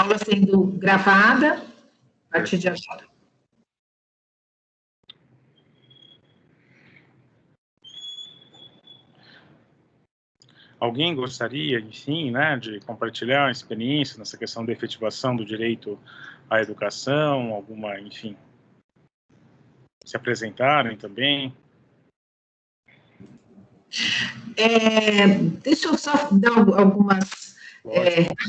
aula sendo gravada a partir de agora. Alguém gostaria, enfim, né, de compartilhar a experiência nessa questão da efetivação do direito à educação, alguma, enfim, se apresentarem também? Deixa eu só dar algumas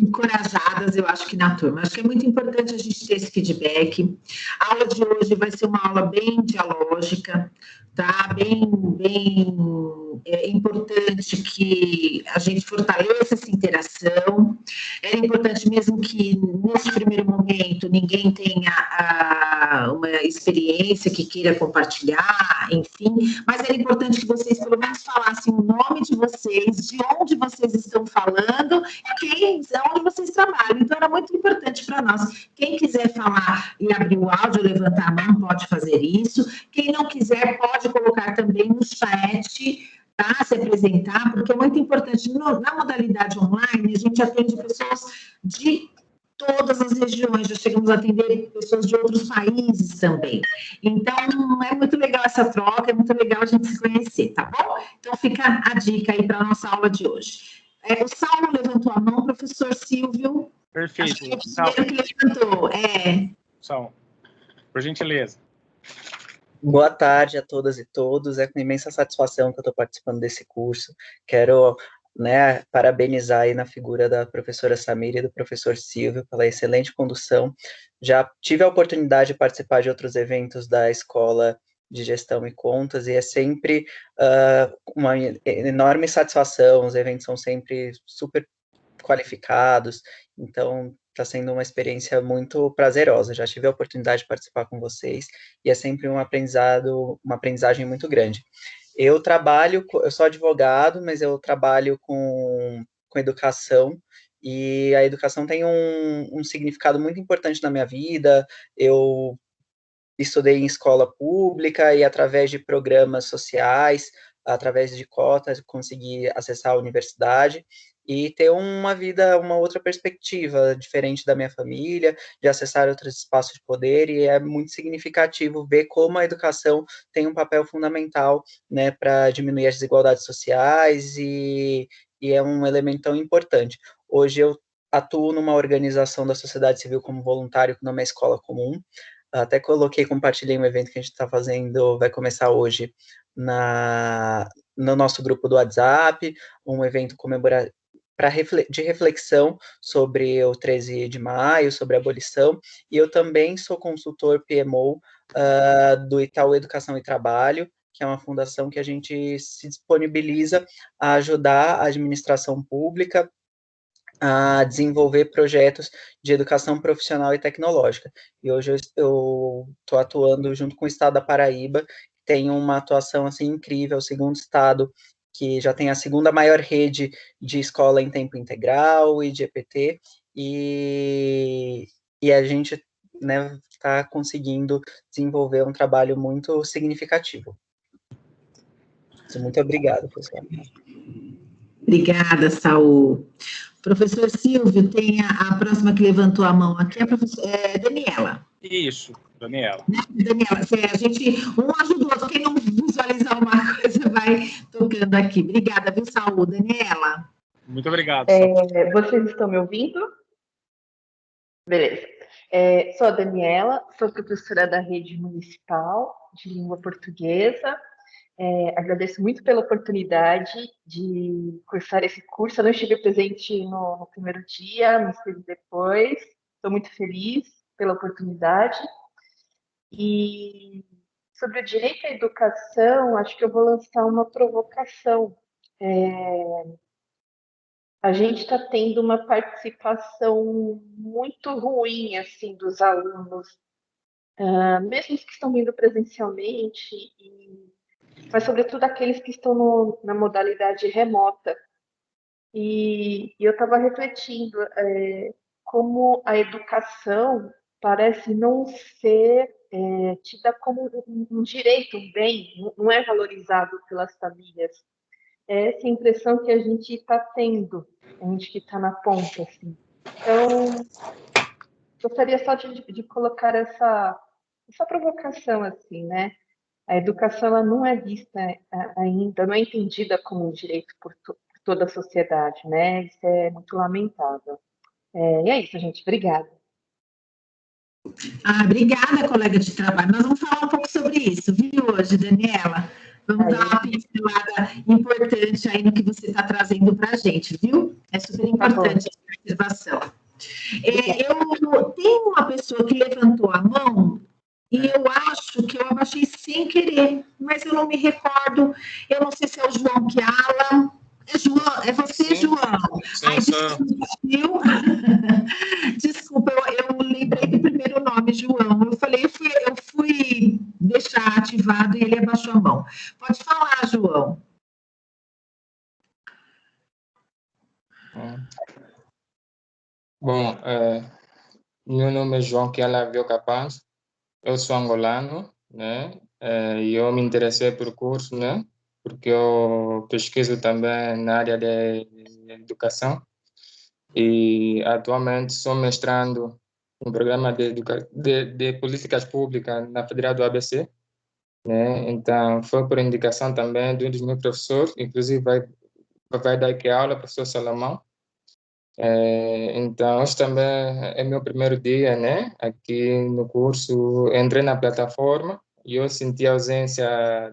encorajadas, eu acho que na turma. Acho que é muito importante a gente ter esse feedback. A aula de hoje vai ser uma aula bem dialógica, tá? Bem importante que a gente fortaleça essa interação. É importante mesmo que, nesse primeiro momento, ninguém tenha uma experiência que queira compartilhar, enfim, mas era importante que vocês, pelo menos, falassem o nome de vocês, de onde vocês estão falando e onde vocês trabalham. Então, era muito importante para nós. Quem quiser falar e abrir o áudio, levantar a mão, pode fazer isso. Quem não quiser, pode colocar também no chat, tá? Se apresentar, porque é muito importante. Na modalidade online, a gente atende pessoas de todas as regiões, já chegamos a atender pessoas de outros países também. Então, é muito legal essa troca, é muito legal a gente se conhecer, tá bom? Então, fica a dica aí para a nossa aula de hoje. O Saulo levantou a mão, professor Silvio. Perfeito. Acho que é o primeiro que levantou. Saulo, por gentileza. Boa tarde a todas e todos, é com imensa satisfação que eu estou participando desse curso. Quero, né, parabenizar aí na figura da professora Samira e do professor Silvio pela excelente condução. Já tive a oportunidade de participar de outros eventos da Escola de Gestão e Contas, e é sempre uma enorme satisfação, os eventos são sempre super qualificados, então está sendo uma experiência muito prazerosa. Já tive a oportunidade de participar com vocês e é sempre um aprendizado, uma aprendizagem muito grande. Eu sou advogado, mas eu trabalho com educação, e a educação tem um significado muito importante na minha vida. Eu estudei em escola pública e através de programas sociais, através de cotas, consegui acessar a universidade e ter uma vida, uma outra perspectiva, diferente da minha família, de acessar outros espaços de poder, e é muito significativo ver como a educação tem um papel fundamental, né, para diminuir as desigualdades sociais, e é um elemento tão importante. Hoje eu atuo numa organização da sociedade civil como voluntário numa escola comum, até compartilhei um evento que a gente está fazendo, vai começar hoje, no nosso grupo do WhatsApp, um evento de reflexão sobre o 13 de maio, sobre a abolição, e eu também sou consultor PMO do Itaú Educação e Trabalho, que é uma fundação que a gente se disponibiliza a ajudar a administração pública a desenvolver projetos de educação profissional e tecnológica. E hoje eu estou atuando junto com o estado da Paraíba, que tem uma atuação assim incrível, o segundo estado que já tem a segunda maior rede de escola em tempo integral e de EPT, e a gente, né, está conseguindo desenvolver um trabalho muito significativo. Muito obrigado, pessoal. Obrigada, Saul. Professor Silvio, tem a próxima que levantou a mão aqui, a Daniela. Isso, Daniela. Daniela, a gente, um ajuda o outro, quem não visualizar uma coisa vai tocando aqui. Obrigada, viu, Saul? Daniela. Muito obrigado. Vocês estão me ouvindo? Beleza. Sou a Daniela, sou professora da Rede Municipal de Língua Portuguesa. Agradeço muito pela oportunidade de cursar esse curso. Eu não estive presente no primeiro dia, mas estive depois. Estou muito feliz pela oportunidade. E sobre o direito à educação, acho que eu vou lançar uma provocação. A gente está tendo uma participação muito ruim assim dos alunos, mesmo os que estão vindo presencialmente, mas sobretudo aqueles que estão na modalidade remota. E eu estava refletindo como a educação parece não ser tida como um direito, um bem, não é valorizado pelas famílias. É essa impressão que a gente está tendo, a gente que está na ponta, assim. Então, gostaria só de colocar essa provocação, assim, né? A educação ela não é vista ainda, não é entendida como um direito por toda a sociedade, né? Isso é muito lamentável. E é isso, gente. Obrigada. Obrigada, colega de trabalho. Nós vamos falar um pouco sobre isso, viu, hoje, Daniela? Vamos dar uma pincelada importante aí no que você está trazendo para a gente, viu? É super importante essa observação. Eu tenho uma pessoa que levantou a mão e eu acho que eu abaixei sem querer, mas eu não me recordo. Eu não sei se é o João Chiala. É você, sim, João? Sim, desculpa, desculpa, eu lembrei do primeiro nome, João. Eu fui deixar ativado e ele abaixou a mão. Pode falar, João. Bom, meu nome é João Chiala Capaz, eu sou angolano, né? E eu me interessei por curso, né? Porque eu pesquiso também na área de educação e atualmente sou mestrando no programa de políticas públicas na Federal do ABC, né? Então, foi por indicação também de um dos meus professores, inclusive vai dar aqui aula, o professor Salomão. Então, hoje também é meu primeiro dia, né? Aqui no curso, entrei na plataforma e eu senti a ausência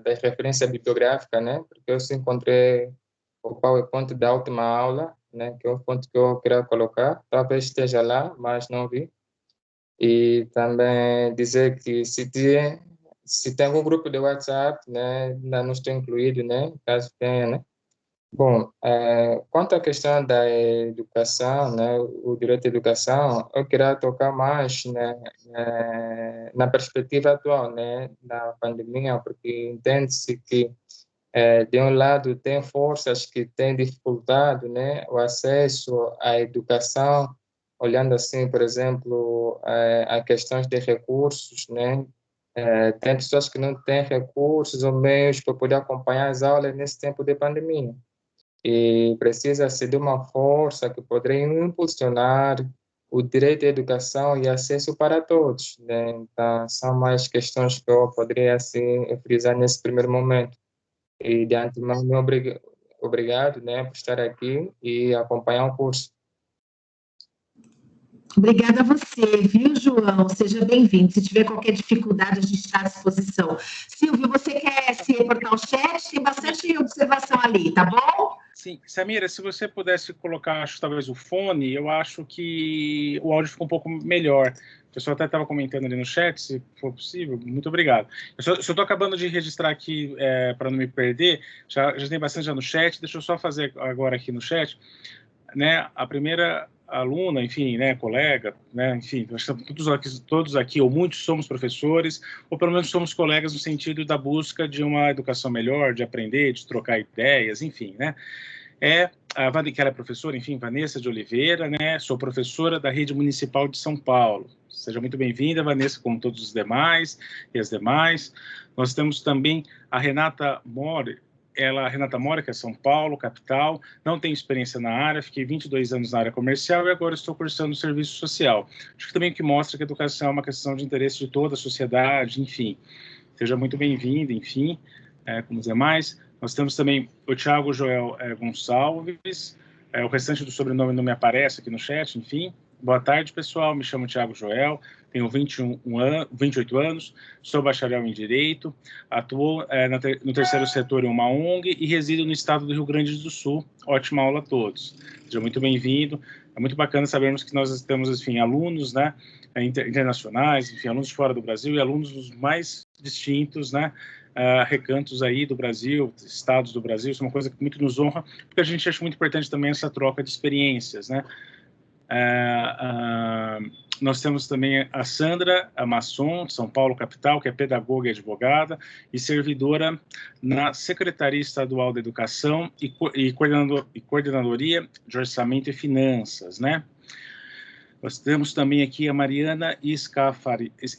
da referência bibliográfica, né? Porque eu só encontrei o PowerPoint da última aula, né? Que é o ponto que eu queria colocar. Talvez esteja lá, mas não vi. E também dizer que se tem algum grupo de WhatsApp, né? Ainda não estou incluído, né? Caso tenha, né? Bom, quanto à questão da educação, né, o direito à educação, eu queria tocar mais, né, na perspectiva atual, né, da pandemia, porque entende-se que, de um lado, tem forças que têm dificultado, né, o acesso à educação, olhando assim, por exemplo, a questões de recursos, né, tem pessoas que não têm recursos ou meios para poder acompanhar as aulas nesse tempo de pandemia. E precisa-se de uma força que poderia impulsionar o direito à educação e acesso para todos, né? Então, são mais questões que eu poderia assim, frisar nesse primeiro momento. E, de antemão, obrigado, né, por estar aqui e acompanhar o curso. Obrigada a você, viu, João? Seja bem-vindo. Se tiver qualquer dificuldade, a gente está à disposição. Silvio, você quer se reportar ao chat? Tem bastante observação ali, tá bom? Sim, Samira, se você pudesse colocar, acho, talvez o fone, eu acho que o áudio ficou um pouco melhor. O pessoal até estava comentando ali no chat, se for possível. Muito obrigado. Eu estou acabando de registrar aqui, para não me perder, já tem bastante já no chat, deixa eu só fazer agora aqui no chat, né, a primeira aluna, enfim, né, colega, né, enfim, nós estamos todos aqui, ou muitos somos professores, ou pelo menos somos colegas no sentido da busca de uma educação melhor, de aprender, de trocar ideias, enfim, né. Que ela é professora, enfim, Vanessa de Oliveira, né, sou professora da Rede Municipal de São Paulo. Seja muito bem-vinda, Vanessa, como todos os demais e as demais. Nós temos também a Renata Mori, que é São Paulo, capital, não tenho experiência na área, fiquei 22 anos na área comercial e agora estou cursando serviço social. Acho que também o que mostra que a educação é uma questão de interesse de toda a sociedade, enfim. Seja muito bem-vindo, enfim, como os demais. Nós temos também o Thiago Joel Gonçalves, o restante do sobrenome não me aparece aqui no chat, enfim. Boa tarde, pessoal, me chamo Thiago Joel, tenho 28 anos, sou bacharel em Direito, atuo no terceiro setor em uma ONG e resido no estado do Rio Grande do Sul. Ótima aula a todos. Seja muito bem-vindo. É muito bacana sabermos que nós temos, enfim, alunos, né, internacionais, enfim, alunos fora do Brasil e alunos dos mais distintos, né, recantos aí do Brasil, estados do Brasil. Isso é uma coisa que muito nos honra, porque a gente acha muito importante também essa troca de experiências, né. Nós temos também a Sandra Masson, de São Paulo, capital, que é pedagoga e advogada e servidora na Secretaria Estadual da Educação e Coordenadoria de Orçamento e Finanças, né? Nós temos também aqui a Mariana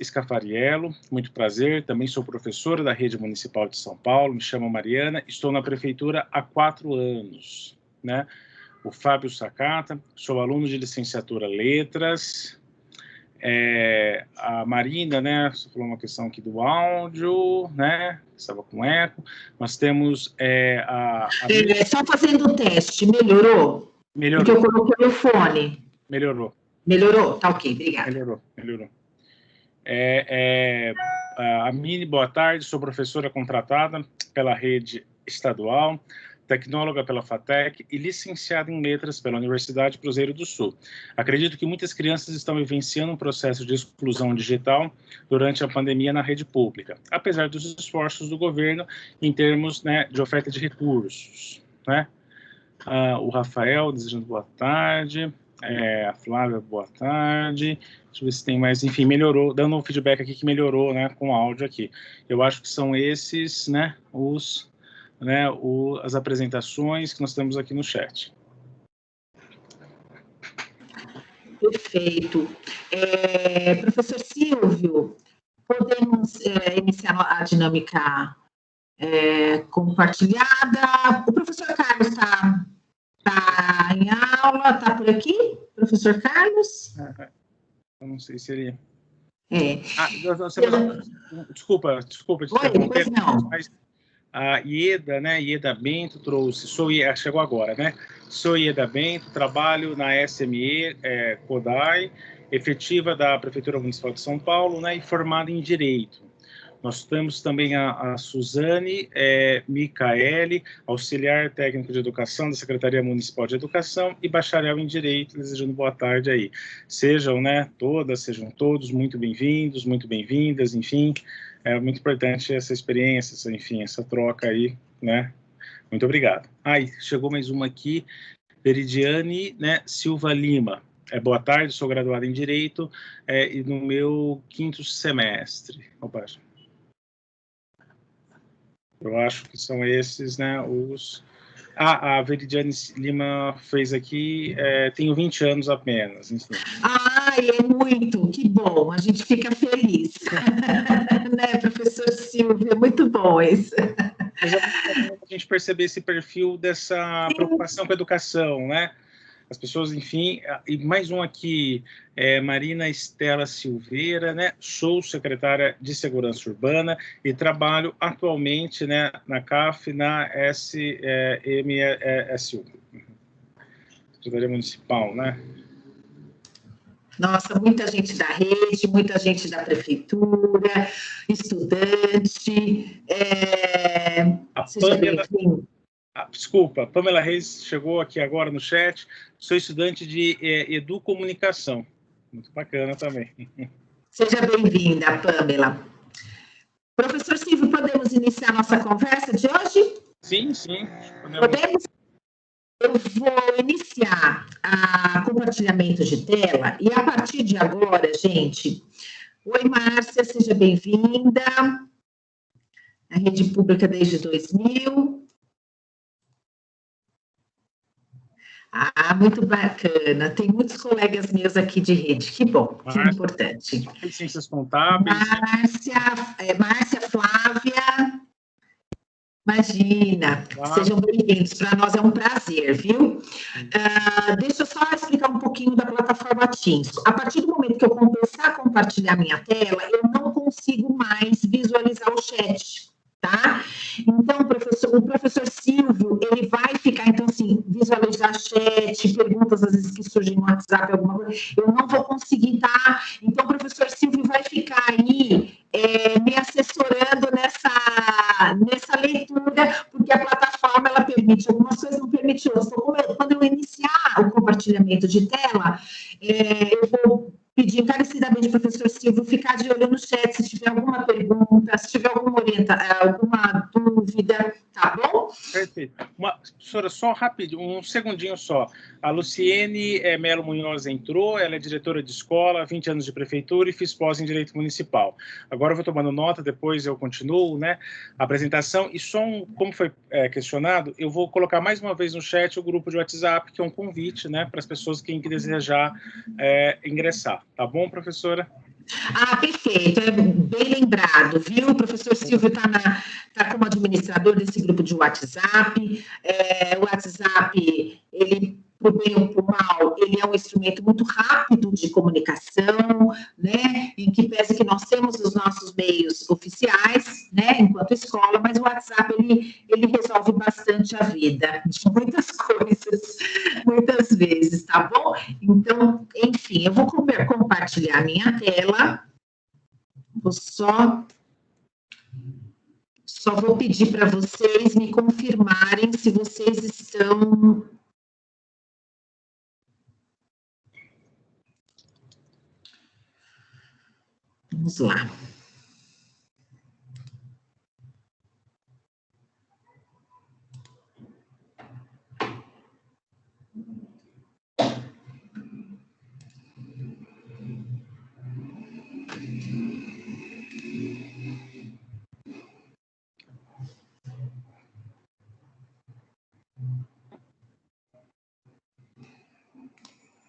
Scafariello, muito prazer, também sou professora da Rede Municipal de São Paulo, me chamo Mariana, estou na Prefeitura há 4 anos, né? O Fábio Sakata, sou aluno de licenciatura Letras, A Marina, né, você falou uma questão aqui do áudio, né, estava com eco. Nós temos só fazendo o teste, melhorou? Melhorou. Porque eu coloquei o fone. Melhorou. Melhorou? Tá ok, obrigada. Melhorou. A Mini, boa tarde, sou professora contratada pela rede estadual, tecnóloga pela FATEC e licenciada em letras pela Universidade Cruzeiro do Sul. Acredito que muitas crianças estão vivenciando um processo de exclusão digital durante a pandemia na rede pública, apesar dos esforços do governo em termos, né, de oferta de recursos, né? O Rafael desejando boa tarde, a Flávia, boa tarde. Deixa eu ver se tem mais, enfim, melhorou, dando um feedback aqui que melhorou, né, com o áudio aqui. Eu acho que são esses, né, as apresentações que nós temos aqui no chat. Perfeito. Professor Silvio, podemos iniciar a dinâmica compartilhada. O professor Carlos está em aula, está por aqui? Professor Carlos? Eu não sei se ele... Desculpa te interromper, mas a Ieda, né, Ieda Bento trouxe, chegou agora, né? Sou Ieda Bento, trabalho na SME CODAI, efetiva da Prefeitura Municipal de São Paulo, né, e formada em Direito. Nós temos também a Suzane Micaeli, auxiliar técnico de educação da Secretaria Municipal de Educação e bacharel em Direito, desejando boa tarde aí. Sejam, né, todas, sejam todos muito bem-vindos, muito bem-vindas, enfim, é muito importante essa experiência, enfim, essa troca aí, né, muito obrigado. Chegou mais uma aqui, Veridiane, né, Silva Lima. Boa tarde, sou graduada em Direito e no meu 5º semestre. Eu acho que são esses, né, os... a Veridiane Lima fez aqui, tenho 20 anos apenas, enfim. É muito, que bom, a gente fica feliz. Né, professor Silvio, é muito bom isso. Mas é muito bom a gente perceber esse perfil dessa preocupação com a educação, né? As pessoas, enfim, e mais um aqui, Marina Estela Silveira, né? Sou secretária de Segurança Urbana e trabalho atualmente, né, na CAF, na SMSU, Secretaria Municipal, né? Nossa, muita gente da rede, muita gente da prefeitura, estudante. Seja bem-vindo. Desculpa, Pamela Reis chegou aqui agora no chat. Sou estudante de Educomunicação. Muito bacana também. Seja bem-vinda, Pamela. Professor Silvio, podemos iniciar nossa conversa de hoje? Sim. Podemos? Eu vou iniciar o compartilhamento de tela e, a partir de agora, gente... Oi, Márcia, seja bem-vinda. A rede pública desde 2000... muito bacana. Tem muitos colegas meus aqui de rede. Que bom, que importante. Ciências contábeis. Márcia, Flávia. Imagina. Sejam bem-vindos. Para nós é um prazer, viu? Deixa eu só explicar um pouquinho da plataforma Teams. A partir do momento que eu começar a compartilhar minha tela, eu não consigo mais visualizar o chat. Tá? Então, o professor Silvio, ele vai ficar, então, assim, visualizar chat, perguntas, às vezes, que surgem no WhatsApp, alguma coisa, eu não vou conseguir, tá? Então, o professor Silvio vai ficar aí me assessorando nessa leitura, porque a plataforma, ela permite algumas coisas, não permite outras. Então, quando eu iniciar o compartilhamento de tela, eu vou pedir encarecidamente ao professor Silvio ficar de olho no chat se tiver alguma pergunta, se tiver alguma dúvida, tá bom? Perfeito. Professora, só rapidinho, um segundinho só. A Luciene Melo Munhoz entrou, ela é diretora de escola, 20 anos de prefeitura e fiz pós em Direito Municipal. Agora eu vou tomando nota, depois eu continuo, né, a apresentação, e só como foi questionado, eu vou colocar mais uma vez no chat o grupo de WhatsApp, que é um convite, né, para as pessoas que desejar ingressar. Tá bom, professora? Perfeito, bem lembrado, viu? O professor Silvio está como administrador desse grupo de WhatsApp. O WhatsApp, ele por bem ou por mal, ele é um instrumento muito rápido de comunicação, né, em que pese que nós temos os nossos meios oficiais, né, enquanto escola, mas o WhatsApp, ele resolve bastante a vida de muitas coisas, muitas vezes, tá bom? Então, enfim, eu vou compartilhar a minha tela, vou só vou pedir para vocês me confirmarem se vocês estão... Vamos lá.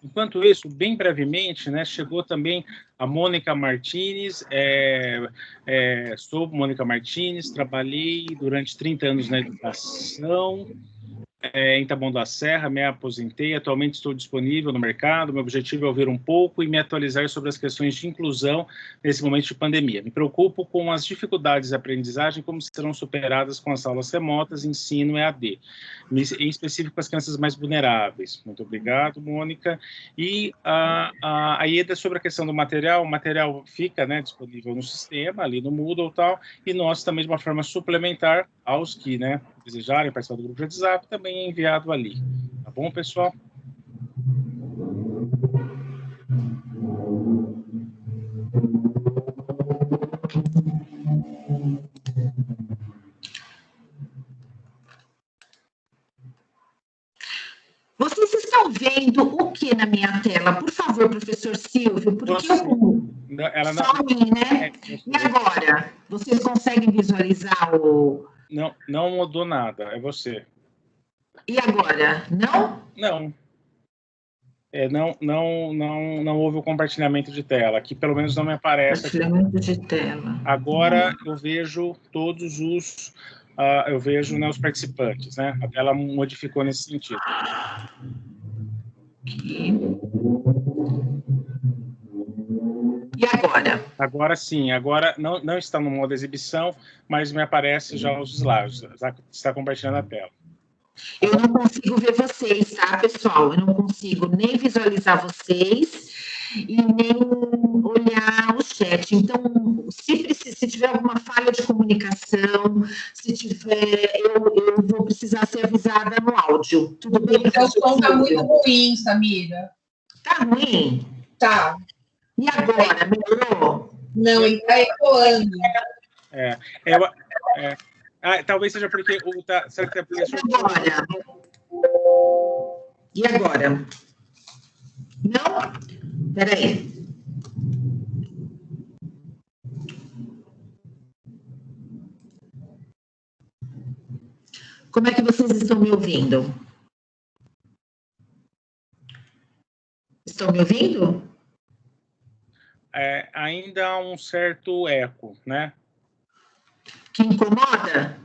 Enquanto isso, bem brevemente, né, chegou também a Mônica Martins. Sou Mônica Martins, trabalhei durante 30 anos na educação, em Taboão da Serra, me aposentei, atualmente estou disponível no mercado, meu objetivo é ouvir um pouco e me atualizar sobre as questões de inclusão nesse momento de pandemia. Me preocupo com as dificuldades de aprendizagem, como serão superadas com as aulas remotas, ensino EAD, em específico as crianças mais vulneráveis. Muito obrigado, Mônica. E a Ieda, sobre a questão do material, o material fica, né, disponível no sistema, ali no Moodle e tal, e nós também, de uma forma suplementar, aos que, né, desejarem participar do grupo de WhatsApp, também é enviado ali. Tá bom, pessoal? Vocês estão vendo o que na minha tela? Por favor, professor Silvio, porque ela não... só a mim, né? E agora? Vocês conseguem visualizar o... Não mudou nada, é você. E agora? Não? Não. Não houve o compartilhamento de tela, que pelo menos não me aparece. Compartilhamento de tela. Agora eu vejo todos os... eu vejo, né, os participantes, né? A tela modificou nesse sentido. E agora? Agora sim, agora não está no modo exibição, mas me aparece já os slides, está compartilhando a tela. Eu não consigo ver vocês, tá, pessoal? Eu não consigo nem visualizar vocês e nem olhar o chat. Então, se tiver alguma falha de comunicação, se tiver, eu vou precisar ser avisada no áudio. Tudo bem, professor? O som está muito ruim, Samira. Tá ruim? Tá. E agora, melhorou? Não, ele está ecoando. Talvez seja porque será que agora? E agora? Não? Peraí. Como é que vocês estão me ouvindo? Estão me ouvindo? Ainda há um certo eco, né? Que incomoda?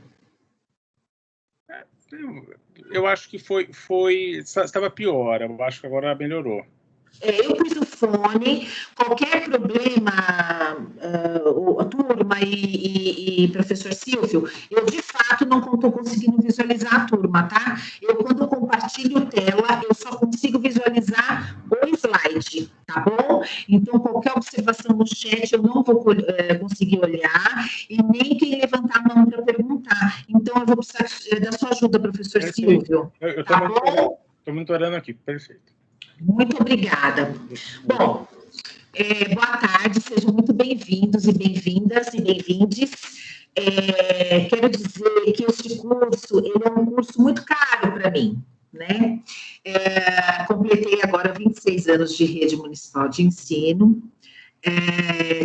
Eu acho que estava pior, eu acho que agora melhorou. Eu pus o fone, qualquer problema, a turma e professor Silvio, eu de fato não estou conseguindo visualizar a turma, tá? Quando eu compartilho tela, eu só consigo visualizar o slide, tá bom? Então, qualquer observação no chat eu não vou conseguir olhar e nem quem levantar a mão para perguntar. Então, eu vou precisar da sua ajuda, professor Silvio. Tá bom? Estou monitorando aqui, perfeito. Muito obrigada. Bom, boa tarde, sejam muito bem-vindos e bem-vindas e bem-vindes. Quero dizer que este curso, ele é um curso muito caro para mim, né? Completei agora 26 anos de rede municipal de ensino.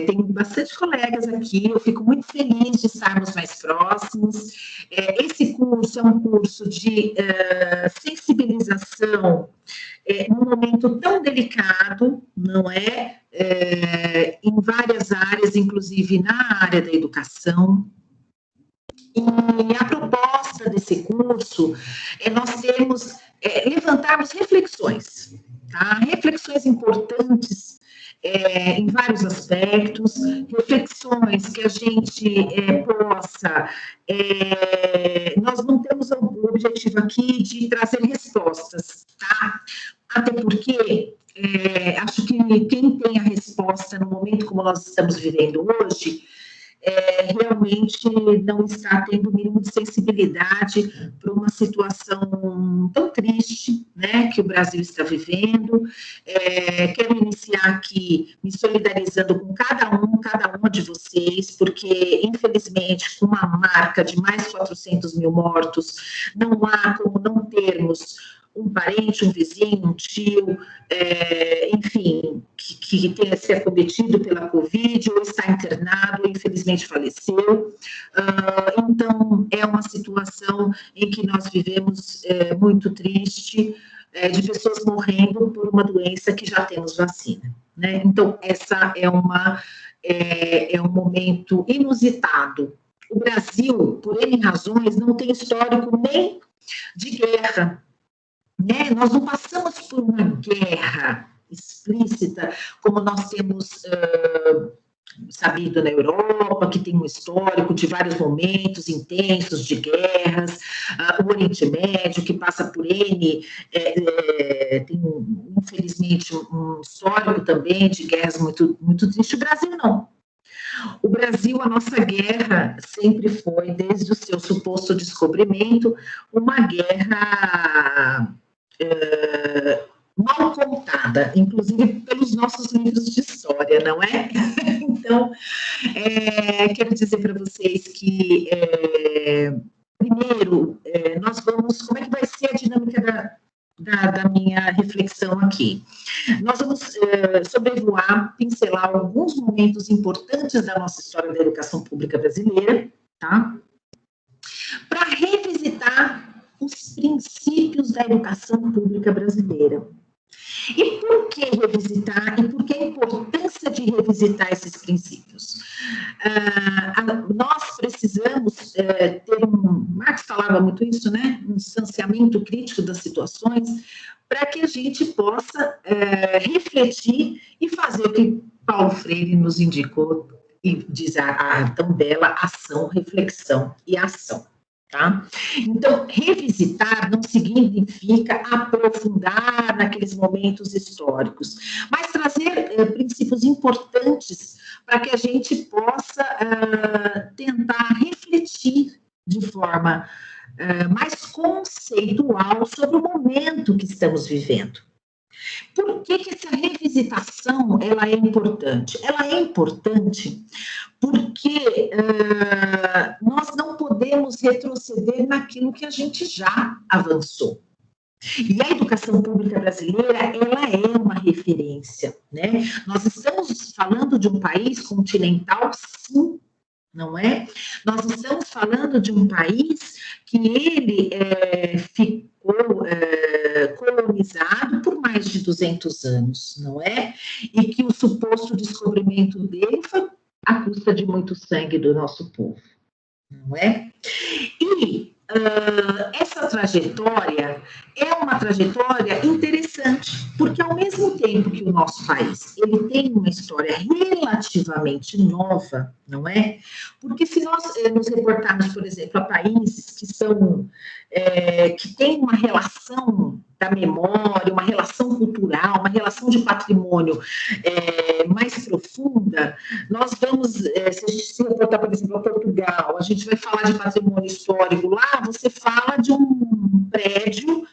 Tenho bastante colegas aqui, eu fico muito feliz de estarmos mais próximos. Esse curso é um curso de sensibilização num momento tão delicado, não é? Em várias áreas, inclusive na área da educação. E a proposta desse curso é nós termos levantarmos reflexões, tá? Reflexões importantes em vários aspectos, reflexões que a gente possa... nós não temos o objetivo aqui de trazer respostas, tá? Até porque acho que quem tem a resposta no momento como nós estamos vivendo hoje, realmente não está tendo o mínimo de sensibilidade para uma situação tão triste, né, que o Brasil está vivendo. Quero iniciar aqui me solidarizando com cada uma de vocês, porque, infelizmente, com uma marca de mais 400 mil mortos, não há como não termos um parente, um vizinho, um tio, enfim, que tenha se acometido pela Covid ou está internado, ou infelizmente faleceu. Então, é uma situação em que nós vivemos muito triste, de pessoas morrendo por uma doença que já temos vacina, né? Então, essa é um momento inusitado. O Brasil, por N razões, não tem histórico nem de guerra, né? Nós não passamos por uma guerra explícita, como nós temos sabido na Europa, que tem um histórico de vários momentos intensos de guerras, o Oriente Médio, que passa por N, tem, infelizmente, um histórico também de guerras muito, muito triste. O Brasil não. O Brasil, a nossa guerra sempre foi, desde o seu suposto descobrimento, uma guerra mal contada, inclusive pelos nossos livros de história, não é? Então, quero dizer para vocês que, primeiro, nós vamos... Como é que vai ser a dinâmica da minha reflexão aqui? Nós vamos sobrevoar, pincelar alguns momentos importantes da nossa história da educação pública brasileira, tá? Para revisitar os princípios da educação pública brasileira. E por que revisitar? E por que a importância de revisitar esses princípios? Nós precisamos ter Marx falava muito isso, né? Um distanciamento crítico das situações, para que a gente possa refletir e fazer o que Paulo Freire nos indicou, e diz a tão bela ação, reflexão e ação. Tá? Então, revisitar não significa aprofundar naqueles momentos históricos, mas trazer princípios importantes para que a gente possa tentar refletir de forma mais conceitual sobre o momento que estamos vivendo. Por que essa revisitação ela é importante? Ela é importante porque nós não podemos retroceder naquilo que a gente já avançou. E a educação pública brasileira, ela é uma referência, né? Nós estamos falando de um país continental, sim, não é? Nós estamos falando de um país que ele ficou colonizado por mais de 200 anos, não é? E que o suposto descobrimento dele foi à custa de muito sangue do nosso povo, não é? E essa trajetória é uma trajetória interessante, porque ao mesmo tempo que o nosso país ele tem uma história relativamente nova, não é? Porque se nós nos reportarmos, por exemplo, a países que são que têm uma relação da memória, uma relação cultural, uma relação de patrimônio mais profunda, nós vamos, se a gente se reportar, por exemplo, a Portugal, a gente vai falar de patrimônio histórico, lá você fala de um prédio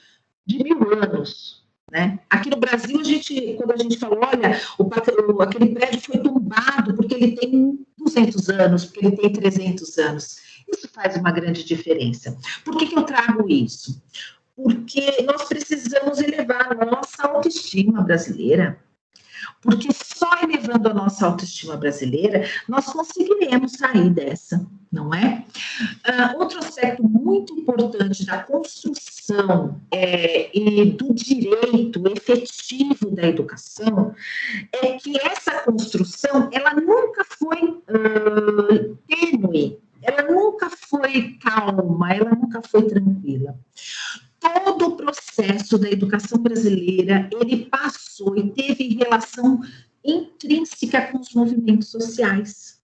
de 1000 anos, né? Aqui no Brasil, quando a gente fala, olha, aquele prédio foi tombado porque ele tem 200 anos, porque ele tem 300 anos. Isso faz uma grande diferença. Por que eu trago isso? Porque nós precisamos elevar a nossa autoestima brasileira. Porque só elevando a nossa autoestima brasileira, nós conseguiremos sair dessa, não é? Outro aspecto muito importante da construção e do direito efetivo da educação é que essa construção, ela nunca foi tênue, ela nunca foi calma, ela nunca foi tranquila. todo o processo da educação brasileira, ele passou e teve relação intrínseca com os movimentos sociais.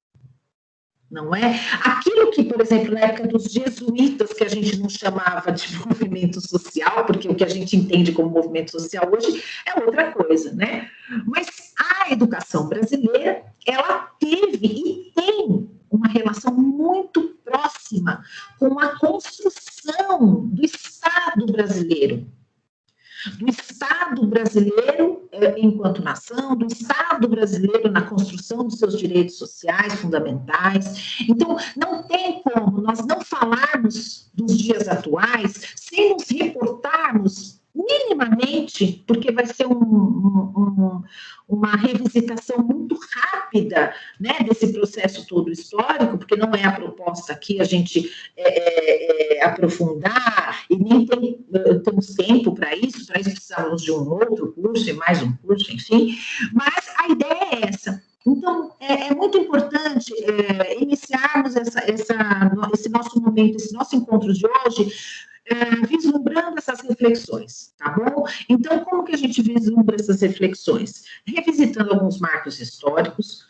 Não é? Aquilo que, por exemplo, na época dos jesuítas, que a gente não chamava de movimento social, porque o que a gente entende como movimento social hoje é outra coisa, né? Mas a educação brasileira, ela teve e tem uma relação muito próxima com a construção do Estado brasileiro. Do Estado brasileiro enquanto nação, do Estado brasileiro na construção dos seus direitos sociais fundamentais. Então, não tem como nós não falarmos dos dias atuais sem nos reportarmos minimamente, porque vai ser uma revisitação muito rápida, né, desse processo todo histórico, porque não é a proposta aqui a gente aprofundar, e nem temos tempo para isso precisamos de um outro curso e mais um curso, enfim, mas a ideia é essa. Então, é muito importante iniciarmos esse nosso momento, esse nosso encontro de hoje, vislumbrando essas reflexões, tá bom? Então, como que a gente vislumbra essas reflexões? Revisitando alguns marcos históricos,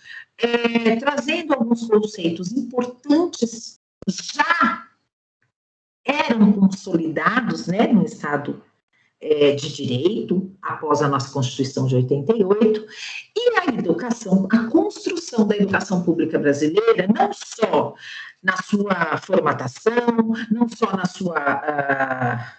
trazendo alguns conceitos importantes, já eram consolidados, né, no Estado de Direito, após a nossa Constituição de 88, e a educação, a construção da educação pública brasileira, não só na sua formatação, não só na sua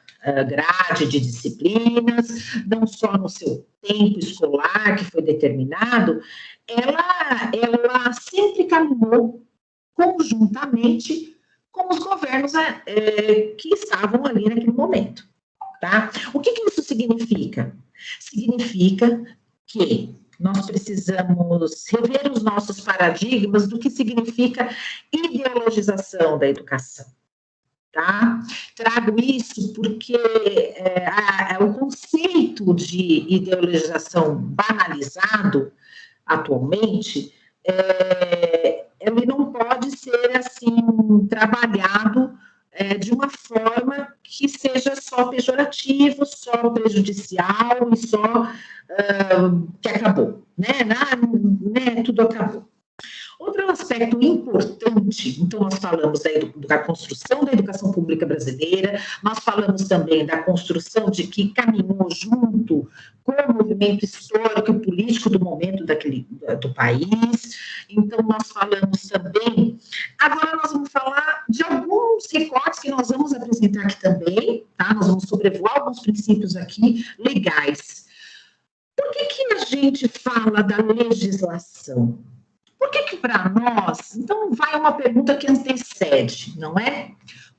grade de disciplinas, não só no seu tempo escolar que foi determinado, ela sempre caminhou conjuntamente com os governos que estavam ali naquele momento. Tá? O que isso significa? Significa que nós precisamos rever os nossos paradigmas do que significa ideologização da educação. Tá? Trago isso porque o conceito de ideologização banalizado atualmente, ele não pode ser assim trabalhado de uma forma que seja só pejorativo, só prejudicial e só que acabou, né? Tudo acabou. Outro aspecto importante, então nós falamos da construção da educação pública brasileira, nós falamos também da construção de que caminhou junto com o movimento histórico e político do momento do país, então nós falamos também, agora nós vamos falar de alguns recortes que nós vamos apresentar aqui também, tá? Nós vamos sobrevoar alguns princípios aqui legais. Por que a gente fala da legislação? Por que para nós, então vai uma pergunta que antecede, não é?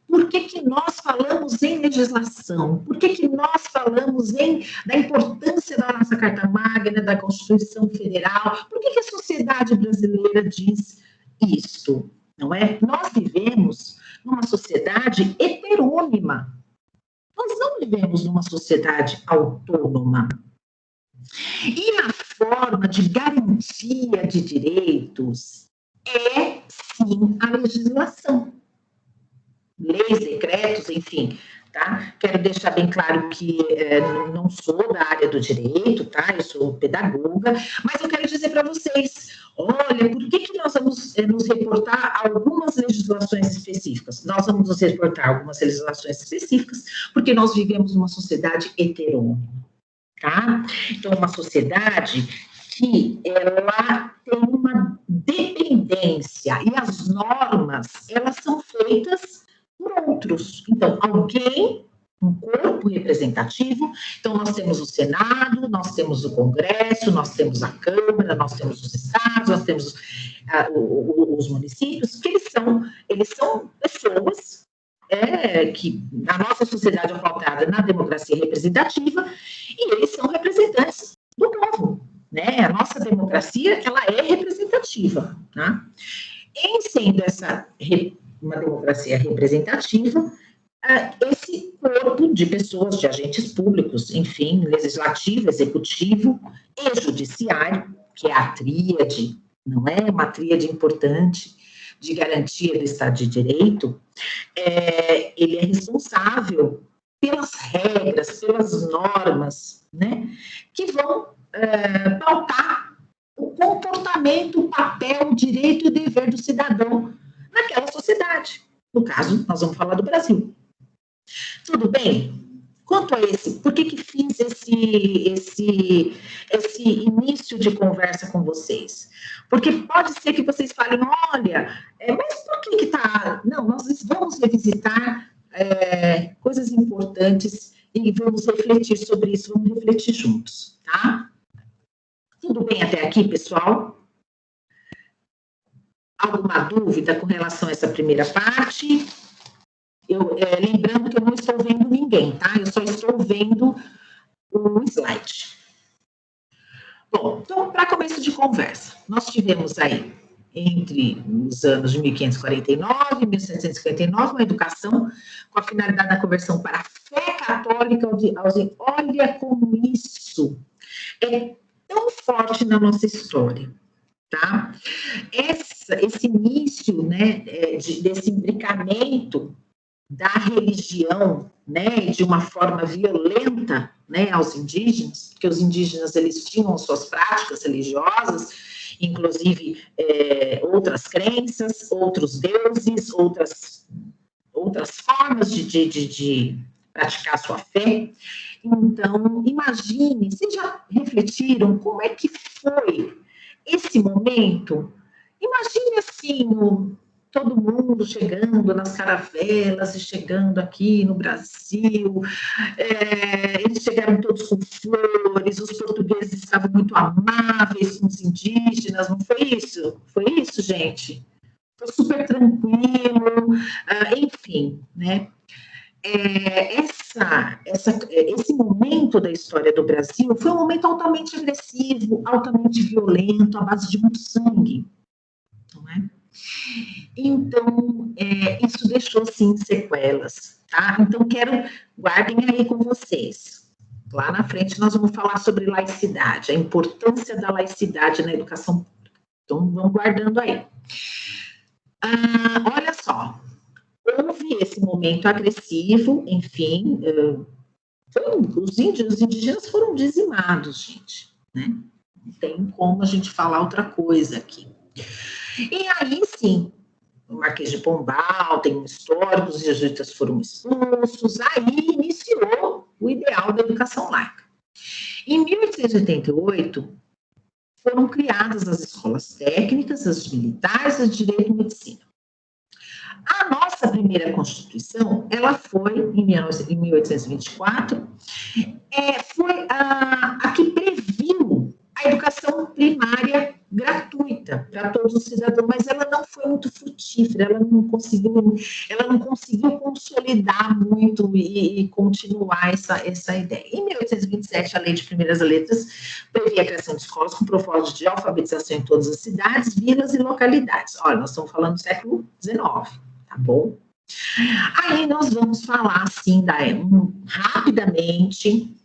Por que nós falamos em legislação? Por que nós falamos da importância da nossa Carta Magna, da Constituição Federal? Por que a sociedade brasileira diz isto, não é? Nós vivemos numa sociedade heterônima. Nós não vivemos numa sociedade autônoma. E a forma de garantia de direitos é, sim, a legislação. Leis, decretos, enfim, tá? Quero deixar bem claro que não sou da área do direito, tá? Eu sou pedagoga, mas eu quero dizer para vocês, olha, por que nós vamos nos reportar a algumas legislações específicas? Nós vamos nos reportar a algumas legislações específicas porque nós vivemos numa sociedade heterônima. Tá? Então, uma sociedade que ela tem uma dependência e as normas, elas são feitas por outros. Então, alguém, um corpo representativo, então nós temos o Senado, nós temos o Congresso, nós temos a Câmara, nós temos os estados, nós temos os municípios, que eles são pessoas que a nossa sociedade é pautada na democracia representativa e eles são representantes do povo, né? A nossa democracia, ela é representativa, tá? Em sendo uma democracia representativa, esse corpo de pessoas, de agentes públicos, enfim, legislativo, executivo e judiciário, que é a tríade, não é? Uma tríade importante de garantia do Estado de Direito, ele é responsável pelas regras, pelas normas, né, que vão pautar o comportamento, o papel, o direito e o dever do cidadão naquela sociedade. No caso, nós vamos falar do Brasil. Tudo bem? Quanto a por que fiz esse início de conversa com vocês? Porque pode ser que vocês falem, olha, mas por que tá... Não, nós vamos revisitar coisas importantes e vamos refletir sobre isso, vamos refletir juntos, tá? Tudo bem até aqui, pessoal? Alguma dúvida com relação a essa primeira parte? Lembrando que eu não estou vendo ninguém, tá? Eu só estou vendo o slide. Bom, então, para começo de conversa, nós tivemos aí, entre os anos de 1549 e 1759, uma educação com a finalidade da conversão para a fé católica. Olha como isso é tão forte na nossa história, tá? Esse início, né, desse imbricamento da religião, né, de uma forma violenta, né, aos indígenas, porque os indígenas, eles tinham suas práticas religiosas, inclusive outras crenças, outros deuses, outras formas de praticar sua fé. Então, imagine, vocês já refletiram como é que foi esse momento? Imagine assim, todo mundo chegando nas caravelas e chegando aqui no Brasil, eles chegaram todos com flores, os portugueses estavam muito amáveis com os indígenas, não foi isso? Foi isso, gente? Foi super tranquilo, enfim, né? Esse momento da história do Brasil foi um momento altamente agressivo, altamente violento, à base de muito sangue, não é? Então, isso deixou, sim, sequelas, tá? Então, guardem aí com vocês. Lá na frente, nós vamos falar sobre laicidade, a importância da laicidade na educação pública. Então, vamos guardando aí. Olha só, houve esse momento agressivo, enfim, os indígenas foram dizimados, gente, né? Não tem como a gente falar outra coisa aqui. E aí, sim, o Marquês de Pombal tem um histórico, os jesuítas foram expulsos, aí iniciou o ideal da educação laica. Em 1888, foram criadas as escolas técnicas, as militares, as de direito e medicina. A nossa primeira Constituição, ela foi, em 1824, foi a que previu a educação primária gratuita para todos os cidadãos, mas ela não foi muito frutífera, ela não conseguiu consolidar muito e continuar essa ideia. Em 1827, a Lei de Primeiras Letras previa a criação de escolas com propósito de alfabetização em todas as cidades, vilas e localidades. Olha, nós estamos falando do século XIX, tá bom? Aí nós vamos falar, assim, rapidamente,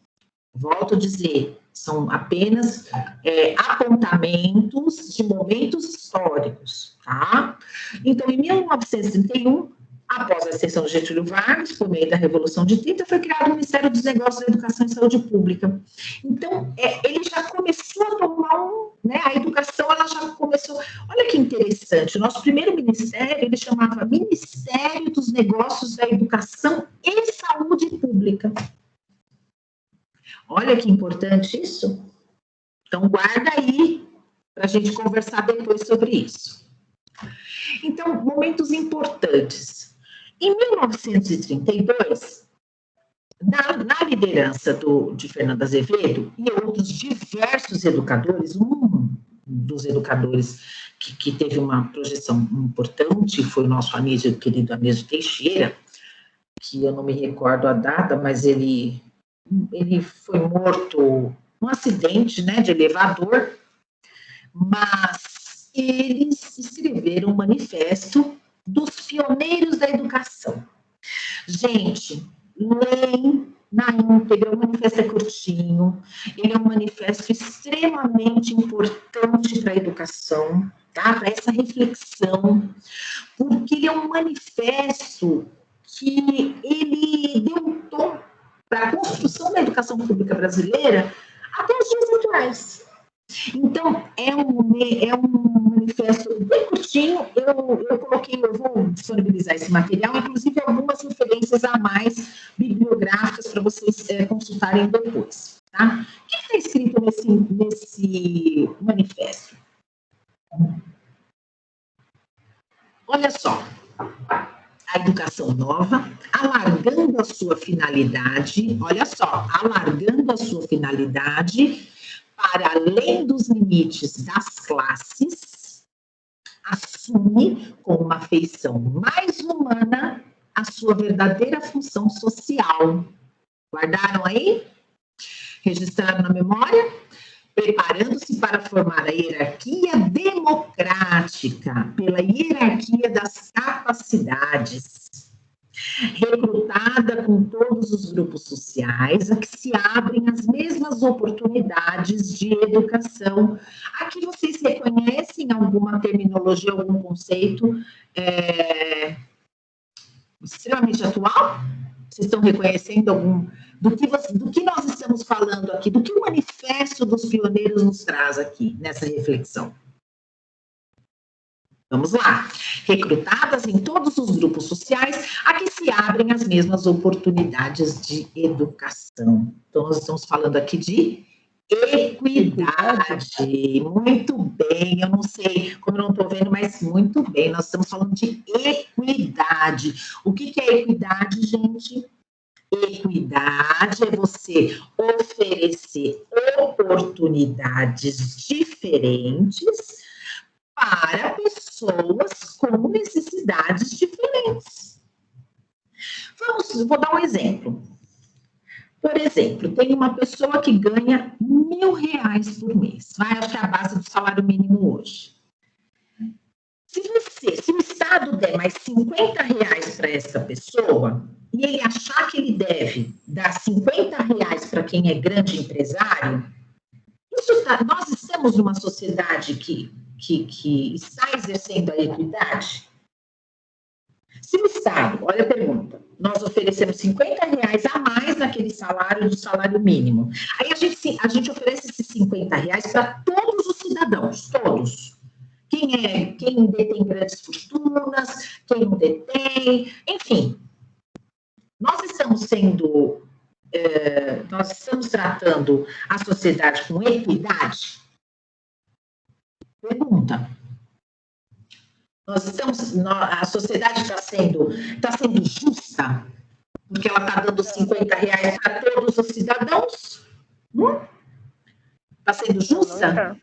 volto a dizer, são apenas apontamentos de momentos históricos, tá? Então, em 1931, após a ascensão de Getúlio Vargas, por meio da Revolução de 30, foi criado o Ministério dos Negócios da Educação e Saúde Pública. Então, ele já começou a tomar a educação, ela já começou... Olha que interessante, o nosso primeiro ministério, ele chamava Ministério dos Negócios da Educação e Saúde Pública. Olha que importante isso. Então, guarda aí para a gente conversar depois sobre isso. Então, momentos importantes. Em 1932, na liderança de Fernando Azevedo e outros diversos educadores, um dos educadores que teve uma projeção importante foi o nosso querido Anísio Teixeira, que eu não me recordo a data, mas ele foi morto num acidente, né, de elevador, mas eles escreveram um manifesto dos pioneiros da educação. Gente, leem na íntegra, o manifesto é curtinho, ele é um manifesto extremamente importante para a educação, tá? Para essa reflexão, porque ele é um manifesto que ele deu um tom para a construção da educação pública brasileira até os dias atuais. Então, é um manifesto bem curtinho, eu vou disponibilizar esse material, inclusive algumas referências a mais bibliográficas para vocês consultarem depois. Tá? O que está escrito nesse manifesto? Olha só, a educação nova, alargando a sua finalidade, olha só, alargando a sua finalidade para além dos limites das classes, assume com uma feição mais humana a sua verdadeira função social. Guardaram aí? Registraram na memória? Preparando-se para formar a hierarquia democrática pela hierarquia das capacidades, recrutada com todos os grupos sociais a que se abrem as mesmas oportunidades de educação. Aqui vocês reconhecem alguma terminologia, algum conceito extremamente atual? Vocês estão reconhecendo algum... Do que nós estamos falando aqui, do que o manifesto dos pioneiros nos traz aqui, nessa reflexão? Vamos lá. Recrutadas em todos os grupos sociais a que se abrem as mesmas oportunidades de educação. Então, nós estamos falando aqui de equidade. Muito bem, eu não sei como eu não estou vendo, mas muito bem, nós estamos falando de equidade. O que é equidade, gente? Equidade é você oferecer oportunidades diferentes para pessoas com necessidades diferentes. Vou dar um exemplo. Por exemplo, tem uma pessoa que ganha R$1.000 por mês. Acho que é a base do salário mínimo hoje. Se o Estado der mais R$50 para essa pessoa, e ele achar que ele deve dar R$50 para quem é grande empresário, nós estamos numa sociedade que está exercendo a equidade? Se o Estado, olha a pergunta, nós oferecemos R$50 a mais naquele salário do salário mínimo, aí a gente oferece esses R$50 para todos os cidadãos, todos. Quem detém grandes fortunas, quem não detém, enfim. Nós estamos tratando a sociedade com equidade? Pergunta. A sociedade está sendo justa? Porque ela está dando R$50 para todos os cidadãos? Está sendo justa?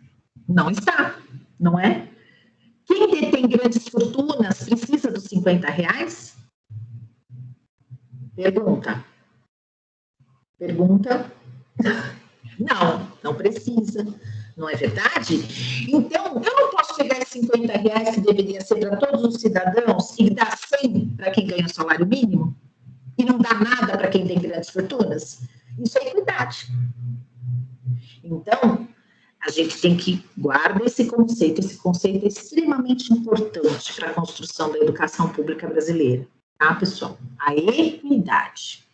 Não está, não é? Quem detém grandes fortunas precisa dos R$50? Pergunta. Não precisa. Não é verdade? Então, eu não posso pegar esses R$50 que deveria ser para todos os cidadãos e dar 100 para quem ganha o salário mínimo e não dar nada para quem tem grandes fortunas? Isso é equidade. Então, a gente tem que guardar esse conceito é extremamente importante para a construção da educação pública brasileira, tá, pessoal? A equidade.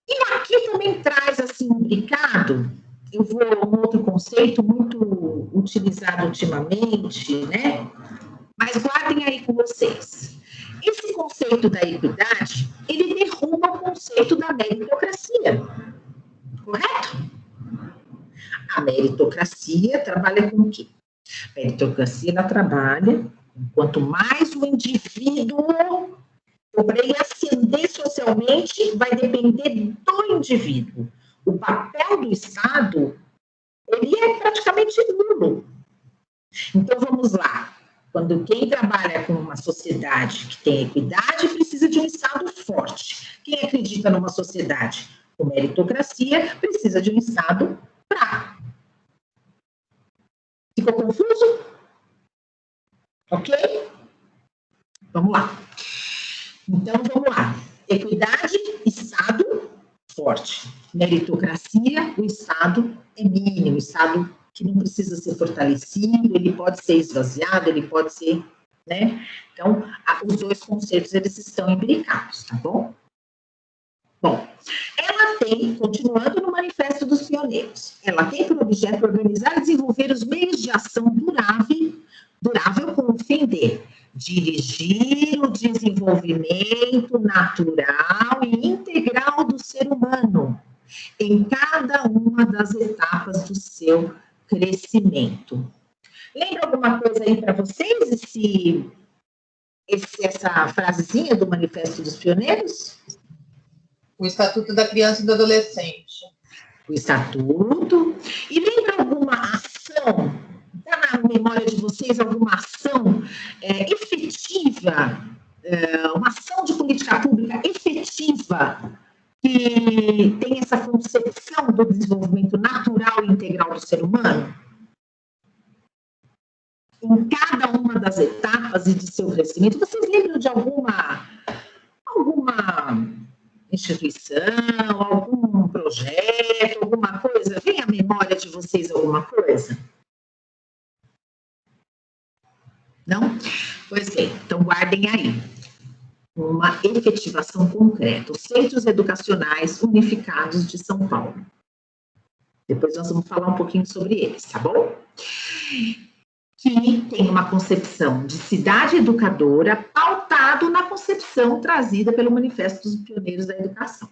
E aqui também traz, assim, imbricado, um outro conceito muito utilizado ultimamente, né? Mas guardem aí com vocês. Esse conceito da equidade, ele derruba o conceito da meritocracia, correto? A meritocracia trabalha com o quê? A meritocracia, ela trabalha, quanto mais o indivíduo, para ele ascender socialmente, vai depender do indivíduo. O papel do Estado, ele é praticamente nulo. Então, vamos lá. Quando quem trabalha com uma sociedade que tem equidade, precisa de um Estado forte. Quem acredita numa sociedade com meritocracia, precisa de um Estado fraco. Ficou confuso? Ok? Vamos lá. Então, vamos lá. Equidade, Estado forte. Meritocracia, o Estado é mínimo, o Estado que não precisa ser fortalecido, ele pode ser esvaziado, ele pode ser, né? Então, os dois conceitos, eles estão imbricados, tá bom? Bom, ela tem, continuando no Manifesto dos Pioneiros, ela tem por objeto organizar e desenvolver os meios de ação durável com o fim de dirigir o desenvolvimento natural e integral do ser humano em cada uma das etapas do seu crescimento. Lembra alguma coisa aí para vocês, essa frasezinha do Manifesto dos Pioneiros? O Estatuto da Criança e do Adolescente. O Estatuto. E lembra alguma ação, está na memória de vocês, alguma ação efetiva, uma ação de política pública efetiva que tem essa concepção do desenvolvimento natural e integral do ser humano? Em cada uma das etapas e de seu crescimento, vocês lembram de alguma instituição, algum projeto, alguma coisa? Vem à memória de vocês alguma coisa? Não? Pois bem, então guardem aí. Uma efetivação concreta. Os Centros Educacionais Unificados de São Paulo. Depois nós vamos falar um pouquinho sobre eles, tá bom? Que tem uma concepção de cidade educadora pautado na concepção trazida pelo Manifesto dos Pioneiros da Educação.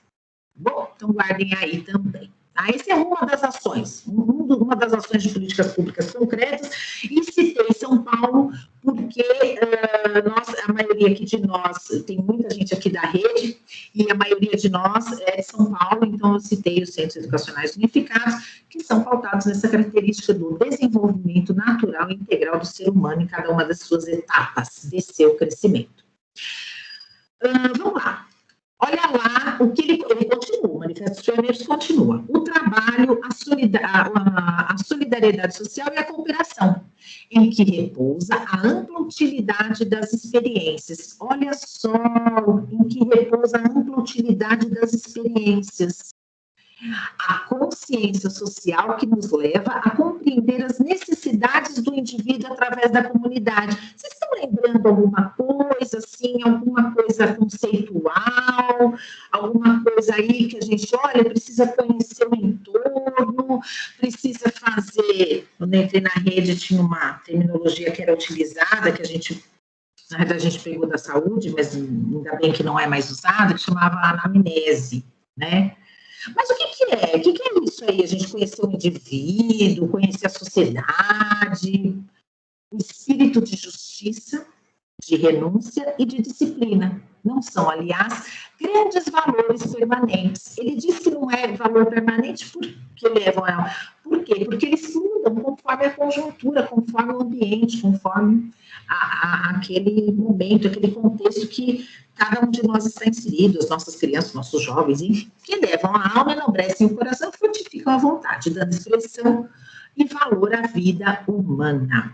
Bom, então guardem aí também. Tá? Essa é uma das ações, uma das ações de políticas públicas concretas, e citei São Paulo porque a maioria aqui de nós, tem muita gente aqui da rede, e a maioria de nós é de São Paulo, então eu citei os Centros Educacionais Unificados, que são pautados nessa característica do desenvolvimento natural e integral do ser humano em cada uma das suas etapas de seu crescimento. Vamos lá. Olha lá o que ele continua, o Manifesto dos Pioneiros continua. O trabalho, a solidariedade social e a cooperação, em que repousa a ampla utilidade das experiências. Olha só, em que repousa a ampla utilidade das experiências. A consciência social que nos leva a compreender as necessidades do indivíduo através da comunidade. Vocês estão lembrando alguma coisa, assim, alguma coisa conceitual, alguma coisa aí que a gente, olha, precisa conhecer o entorno, precisa fazer... Quando eu entrei na rede tinha uma terminologia que era utilizada, que a gente, na verdade, a gente pegou da saúde, mas ainda bem que não é mais usada, que chamava anamnese, né? Mas o que é? O que é isso aí? A gente conhecer o indivíduo, conhecer a sociedade, o espírito de justiça, de renúncia e de disciplina. Não são, aliás, grandes valores permanentes. Ele diz que não é valor permanente porque levam a... Por quê? Porque eles mudam conforme a conjuntura, conforme o ambiente, conforme aquele momento, aquele contexto que cada um de nós está inserido, as nossas crianças, nossos jovens, enfim, que levam a alma, enobrecem o coração, fortificam a vontade, dando expressão e valor à vida humana,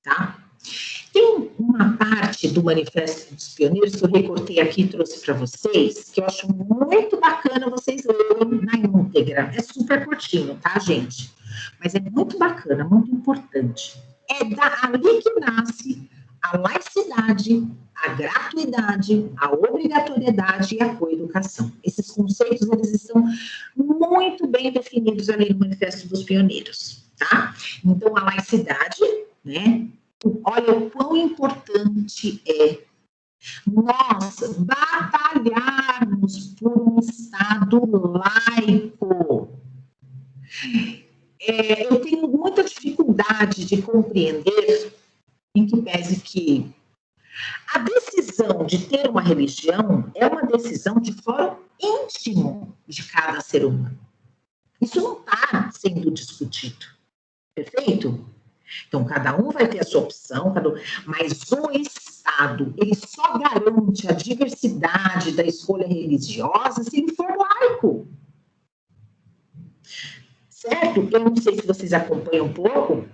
tá? Tem uma parte do Manifesto dos Pioneiros que eu recortei aqui e trouxe para vocês, que eu acho muito bacana vocês lerem na íntegra. É super curtinho, tá, gente? Mas é muito bacana, muito importante. É ali que nasce a laicidade, a gratuidade, a obrigatoriedade e a coeducação. Esses conceitos, eles estão muito bem definidos ali no Manifesto dos Pioneiros, tá? Então, a laicidade, né? Olha o quão importante é nós batalharmos por um Estado laico. Eu tenho muita dificuldade de compreender, em que pese que a decisão de ter uma religião é uma decisão de fórum íntimo de cada ser humano. Isso não está sendo discutido, perfeito? Então, cada um vai ter a sua opção, mas o Estado, ele só garante a diversidade da escolha religiosa se ele for laico. Certo? Eu não sei se vocês acompanham um pouco,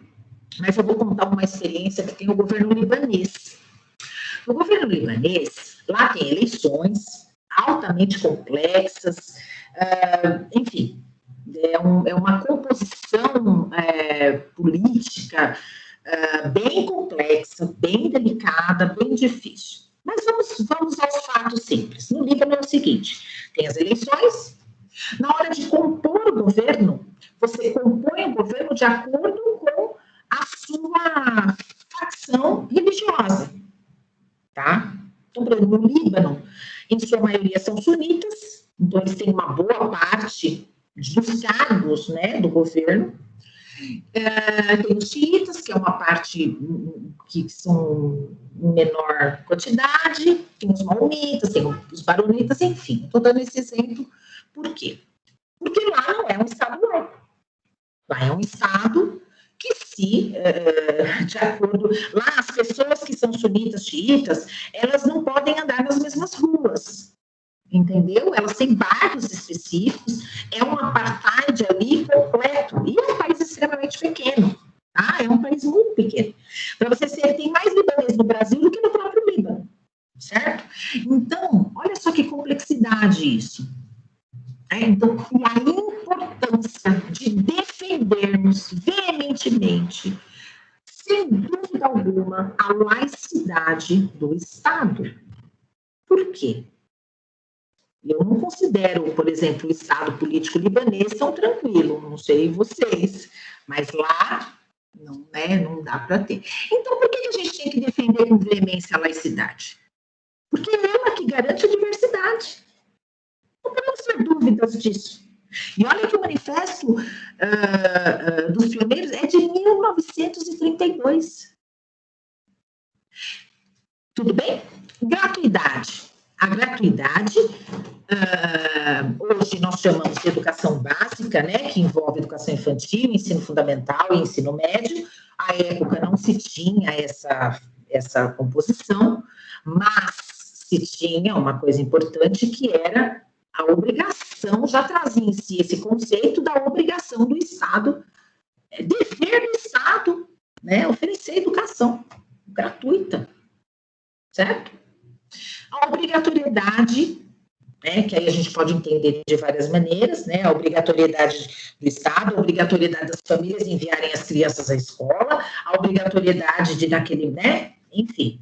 mas eu vou contar uma experiência que tem o governo libanês. No governo libanês, lá tem eleições altamente complexas, enfim, é uma composição política bem complexa, bem delicada, bem difícil. Mas vamos aos fatos simples. No Líbano é o seguinte, tem as eleições. Na hora de compor o governo, você compõe o governo de acordo com a sua facção religiosa, tá? Então, por exemplo, no Líbano, em sua maioria são sunitas, então eles têm uma boa parte dos cargos, né, do governo. Tem os xiitas, que é uma parte que são em menor quantidade, tem os maomitas, tem os baronitas, enfim. Estou dando esse exemplo, por quê? Porque lá não é um Estado laico. Lá é um Estado que de acordo... Lá as pessoas que são sunitas, xiitas, elas não podem andar nas mesmas ruas, entendeu? Elas têm bairros específicos, é um apartheid ali completo, e é um país extremamente pequeno, tá? É um país muito pequeno. Para você ser, tem mais libaneses no Brasil do que no próprio Líbano, certo? Então, olha só que complexidade isso. Então, e a importância de defendermos veementemente, sem dúvida alguma, a laicidade do Estado. Por quê? Eu não considero, por exemplo, o Estado político libanês tão tranquilo, não sei vocês, mas lá não, né, não dá para ter. Então, por que a gente tem que defender com veemência a laicidade? Porque é ela que garante a diversidade. Não podemos ter dúvidas disso. E olha que o manifesto dos pioneiros é de 1932. Tudo bem? Gratuidade. A gratuidade, hoje nós chamamos de educação básica, né, que envolve educação infantil, ensino fundamental e ensino médio. À época não se tinha essa composição, mas se tinha uma coisa importante que era a obrigação, já trazia em si esse conceito da obrigação do Estado, dever do Estado, né, oferecer educação gratuita, certo? A obrigatoriedade, né, que aí a gente pode entender de várias maneiras, né, a obrigatoriedade do Estado, a obrigatoriedade das famílias enviarem as crianças à escola, a obrigatoriedade de daquele, né, enfim.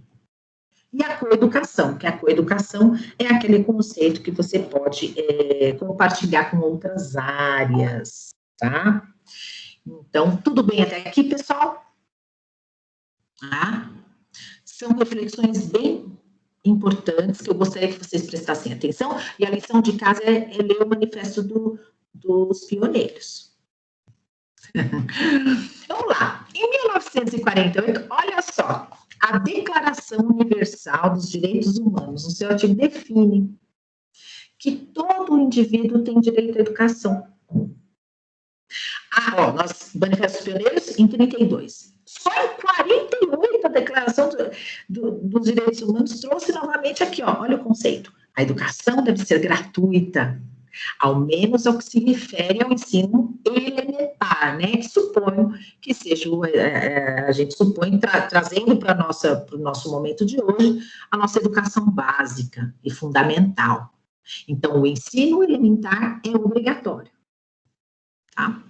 E a coeducação, que a coeducação é aquele conceito que você pode compartilhar com outras áreas, tá? Então, tudo bem até aqui, pessoal? Tá? São reflexões bem importantes que eu gostaria que vocês prestassem atenção, e a lição de casa é ler o manifesto dos pioneiros. Vamos lá. Em 1948, olha só, a Declaração Universal dos Direitos Humanos, no seu artigo, define que todo indivíduo tem direito à educação. Nós, Manifesto dos Pioneiros, em 32. Só em 48 a Declaração dos Direitos Humanos trouxe novamente aqui, olha o conceito. A educação deve ser gratuita, ao menos ao que se refere ao ensino elementar, né? Que suponho que seja, a gente supõe, trazendo para o nosso momento de hoje, a nossa educação básica e fundamental. Então, o ensino elementar é obrigatório, tá?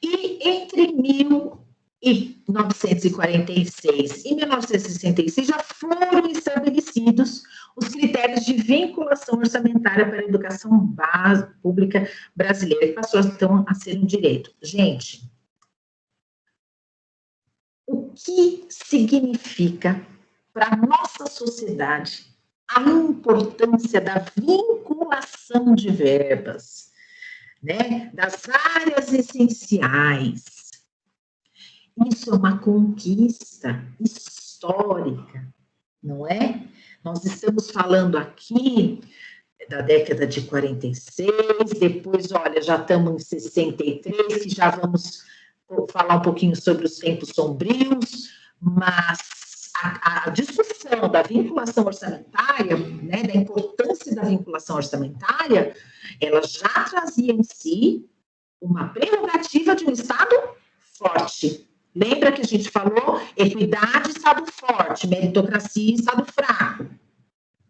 E entre 1946 e 1966 já foram estabelecidos os critérios de vinculação orçamentária para a educação pública brasileira, que passou então a ser um direito. Gente, o que significa para a nossa sociedade a importância da vinculação de verbas, né, das áreas essenciais? Isso é uma conquista histórica, não é? Nós estamos falando aqui da década de 46, depois, olha, já estamos em 63, que já vamos falar um pouquinho sobre os tempos sombrios, mas a discussão da vinculação orçamentária, né, da importância da vinculação orçamentária, ela já trazia em si uma prerrogativa de um Estado forte. Lembra que a gente falou equidade, Estado forte, meritocracia, Estado fraco,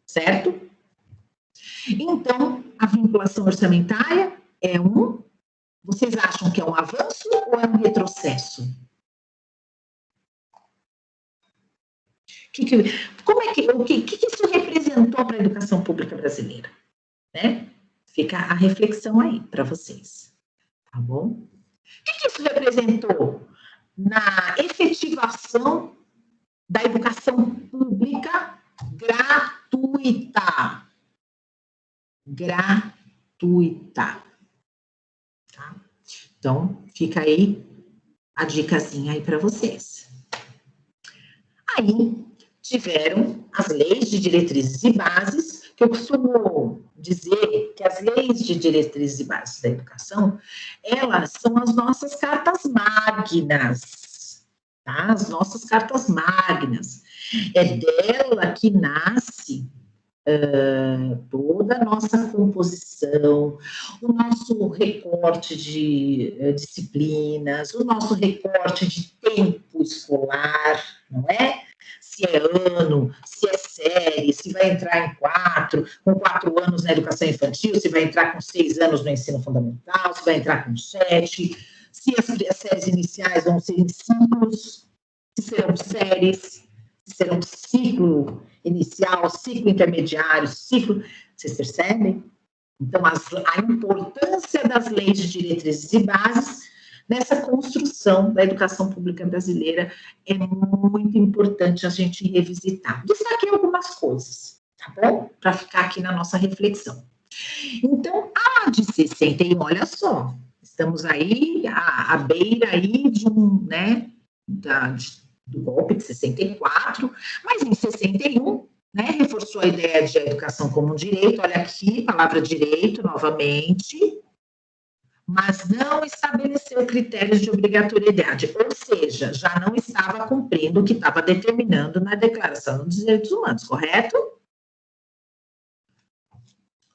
certo? Então, a vinculação orçamentária é vocês acham que é um avanço ou é um retrocesso? O que isso representou para a educação pública brasileira? né? Fica a reflexão aí para vocês, tá bom? O que isso representou na efetivação da educação pública gratuita? Gratuita. Tá? Então, fica aí a dicasinha aí para vocês. Aí, tiveram as leis de diretrizes e bases, que eu costumo dizer que as leis de diretrizes e bases da educação, elas são as nossas cartas magnas, tá? As nossas cartas magnas. É dela que nasce toda a nossa composição, o nosso recorte de disciplinas, o nosso recorte de tempo escolar, não é? Se é ano, se é série, se vai entrar com 4 anos na educação infantil, se vai entrar com 6 anos no ensino fundamental, se vai entrar com 7, se as séries iniciais vão ser em ciclos, se serão séries, se serão ciclo inicial, ciclo intermediário, ciclo... Vocês percebem? Então, a importância das leis de diretrizes e bases nessa construção da educação pública brasileira é muito importante a gente revisitar. Destaquei algumas coisas, tá bom? Para ficar aqui na nossa reflexão. Então, a de 61, olha só, estamos aí à beira aí de né, do golpe de 64, mas em 61, né, reforçou a ideia de educação como um direito, olha aqui, palavra direito, novamente, mas não estabeleceu critérios de obrigatoriedade, ou seja, já não estava cumprindo o que estava determinando na Declaração dos Direitos Humanos, correto?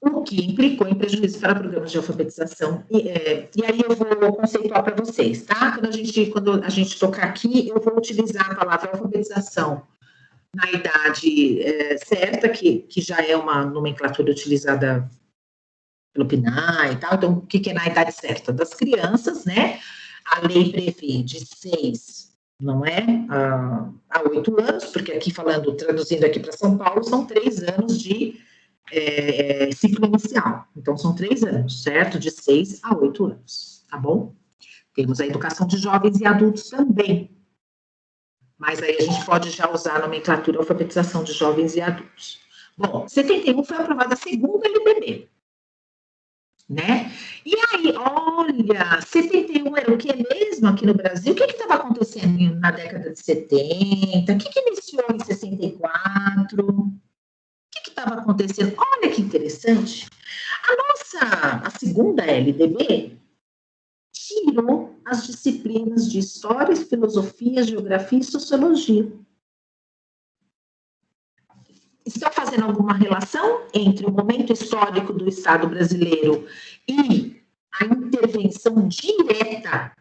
O que implicou em prejuízo para programas de alfabetização. E aí eu vou conceituar para vocês, tá? Quando a gente tocar aqui, eu vou utilizar a palavra alfabetização na idade certa, que já é uma nomenclatura utilizada pelo PNAE e tal. Então, o que é na idade certa? Das crianças, né? A lei prevê de 6, não é? A 8 anos, porque aqui traduzindo aqui para São Paulo, são 3 anos de ciclo inicial. Então, são 3 anos, certo? De 6 a 8 anos, tá bom? Temos a educação de jovens e adultos também. Mas aí a gente pode já usar a nomenclatura alfabetização de jovens e adultos. Bom, 71 foi aprovada a segunda LDB, né? E aí, olha, 71 era o que mesmo aqui no Brasil? O que estava acontecendo na década de 70? O que iniciou em 64? O que estava acontecendo? Olha que interessante. A segunda LDB tirou as disciplinas de História, Filosofia, Geografia e Sociologia. Estão fazendo alguma relação entre o momento histórico do Estado brasileiro e a intervenção direta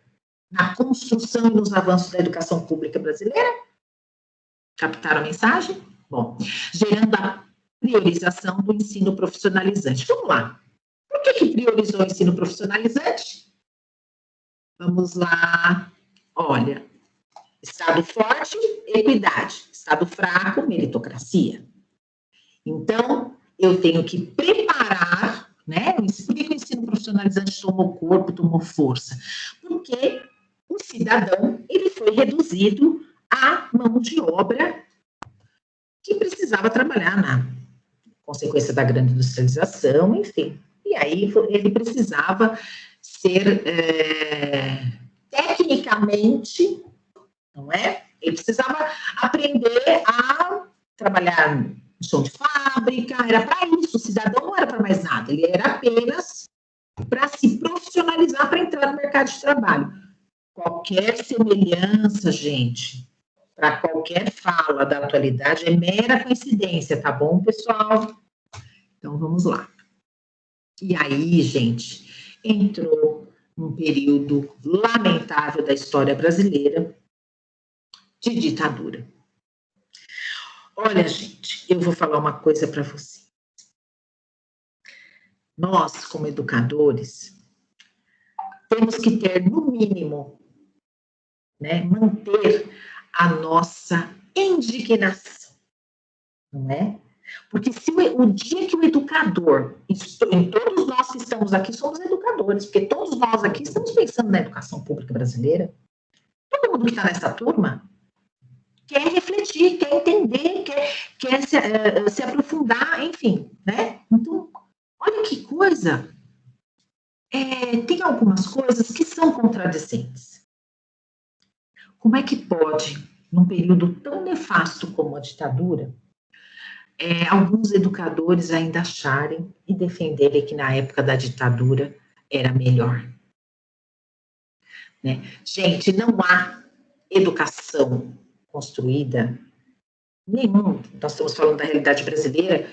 na construção e nos avanços da educação pública brasileira? Captaram a mensagem? Bom, gerando a priorização do ensino profissionalizante. Vamos lá. Por que priorizou o ensino profissionalizante? Vamos lá. Olha, Estado forte, equidade. Estado fraco, meritocracia. Então, eu tenho que preparar, né? Por que o ensino profissionalizante tomou corpo, tomou força? Porque o cidadão, ele foi reduzido à mão de obra que precisava trabalhar na consequência da grande industrialização, enfim. E aí ele precisava ser tecnicamente, não é? Ele precisava aprender a trabalhar no chão de fábrica, era para isso, o cidadão não era para mais nada, ele era apenas para se profissionalizar, para entrar no mercado de trabalho. Qualquer semelhança, gente, para qualquer fala da atualidade é mera coincidência, tá bom, pessoal? Então, vamos lá. E aí, gente, entrou um período lamentável da história brasileira de ditadura. Olha, gente, eu vou falar uma coisa para você. Nós, como educadores, temos que ter, no mínimo, né, manter a nossa indignação, não é? Porque se o dia que o educador, todos nós que estamos aqui somos educadores, porque todos nós aqui estamos pensando na educação pública brasileira, todo mundo que está nessa turma quer refletir, quer entender, quer se aprofundar, enfim, né? Então, olha que coisa. Tem algumas coisas que são contradicentes. Como é que pode, num período tão nefasto como a ditadura, alguns educadores ainda acharem e defenderem que na época da ditadura era melhor? Né? Gente, não há educação construída nenhum. Nós estamos falando da realidade brasileira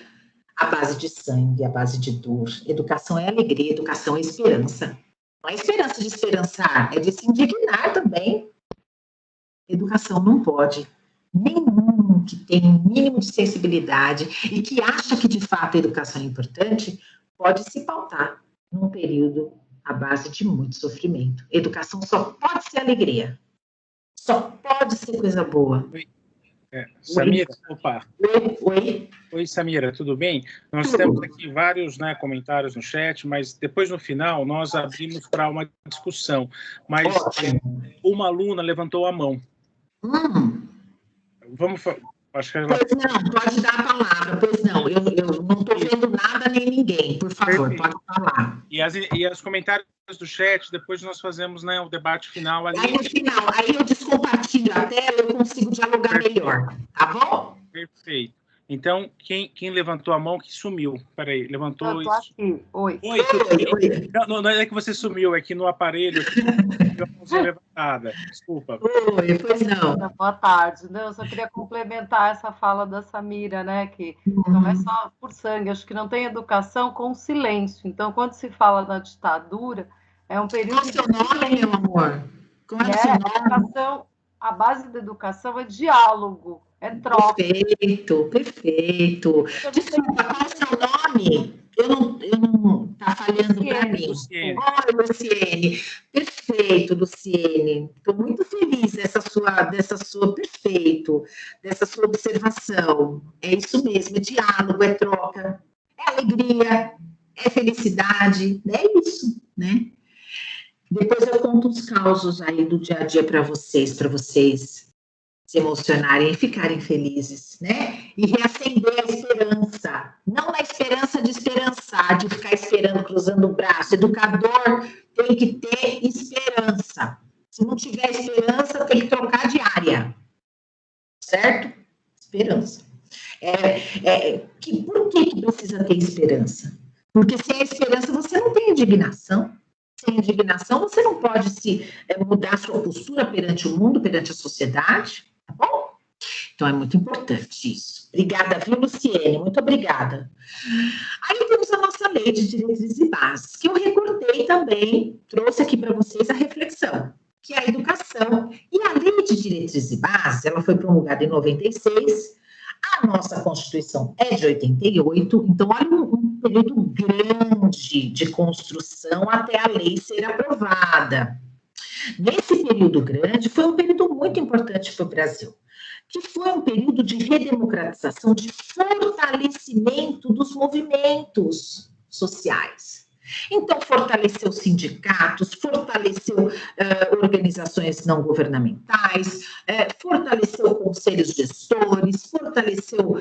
à base de sangue, à base de dor. Educação é alegria, educação é esperança. Não é esperança de esperançar, é de se indignar também. Educação não pode. Nenhum que tem um mínimo de sensibilidade e que acha que de fato a educação é importante pode se pautar num período à base de muito sofrimento. Educação só pode ser alegria. Só pode ser coisa boa. Samira, opa. Oi. Oi, Samira, tudo bem? Nós temos aqui vários comentários no chat, mas depois, no final, nós abrimos para uma discussão. Mas uma aluna levantou a mão. Vamos... Acho que ela... Pois não, pode dar a palavra. Pois não, eu não estou vendo nada nem ninguém. Por favor, pode falar. E os comentários do chat, depois nós fazemos o debate final ali. Aí no final, aí eu descompartilho a tela, eu consigo dialogar melhor, tá bom? Perfeito. Então, quem levantou a mão que sumiu? Peraí, levantou... Eu tô aqui. Oi. Oi, tudo bem? Não é que você sumiu, é que no aparelho a mãozinha levantada. Desculpa. Oi, pois não. Boa tarde. Não, eu só queria complementar essa fala da Samira, né? Que não é só por sangue, acho que não tem educação com silêncio. Então, quando se fala na ditadura, é um período... Qual é o seu nome, meu amor? Qual é o seu nome? A base da educação é diálogo, é troca. Perfeito. Desculpa, qual é o seu nome? Eu não tá falhando para mim. Oi, Luciene. Perfeito, Luciene. Estou muito feliz dessa sua observação. É isso mesmo, é diálogo, é troca, é alegria, é felicidade, é isso, né? Depois eu conto os causos aí do dia a dia para vocês se emocionarem e ficarem felizes, né? E reacender a esperança. Não na esperança de esperançar, de ficar esperando, cruzando o braço. Educador tem que ter esperança. Se não tiver esperança, tem que trocar de área. Certo? Esperança. Por que precisa ter esperança? Porque sem a esperança você não tem indignação. Sem indignação, você não pode mudar sua postura perante o mundo, perante a sociedade, tá bom? Então, é muito importante isso. Obrigada, viu, Luciene? Muito obrigada. Aí temos a nossa lei de diretrizes e bases, que eu recordei também, trouxe aqui para vocês a reflexão, que é a educação. E a lei de diretrizes e bases, ela foi promulgada em 96, a nossa Constituição é de 88, então olha um período grande de construção até a lei ser aprovada. Nesse período grande, foi um período muito importante para o Brasil, que foi um período de redemocratização, de fortalecimento dos movimentos sociais. Então, fortaleceu sindicatos, fortaleceu organizações não governamentais, fortaleceu conselhos gestores, fortaleceu,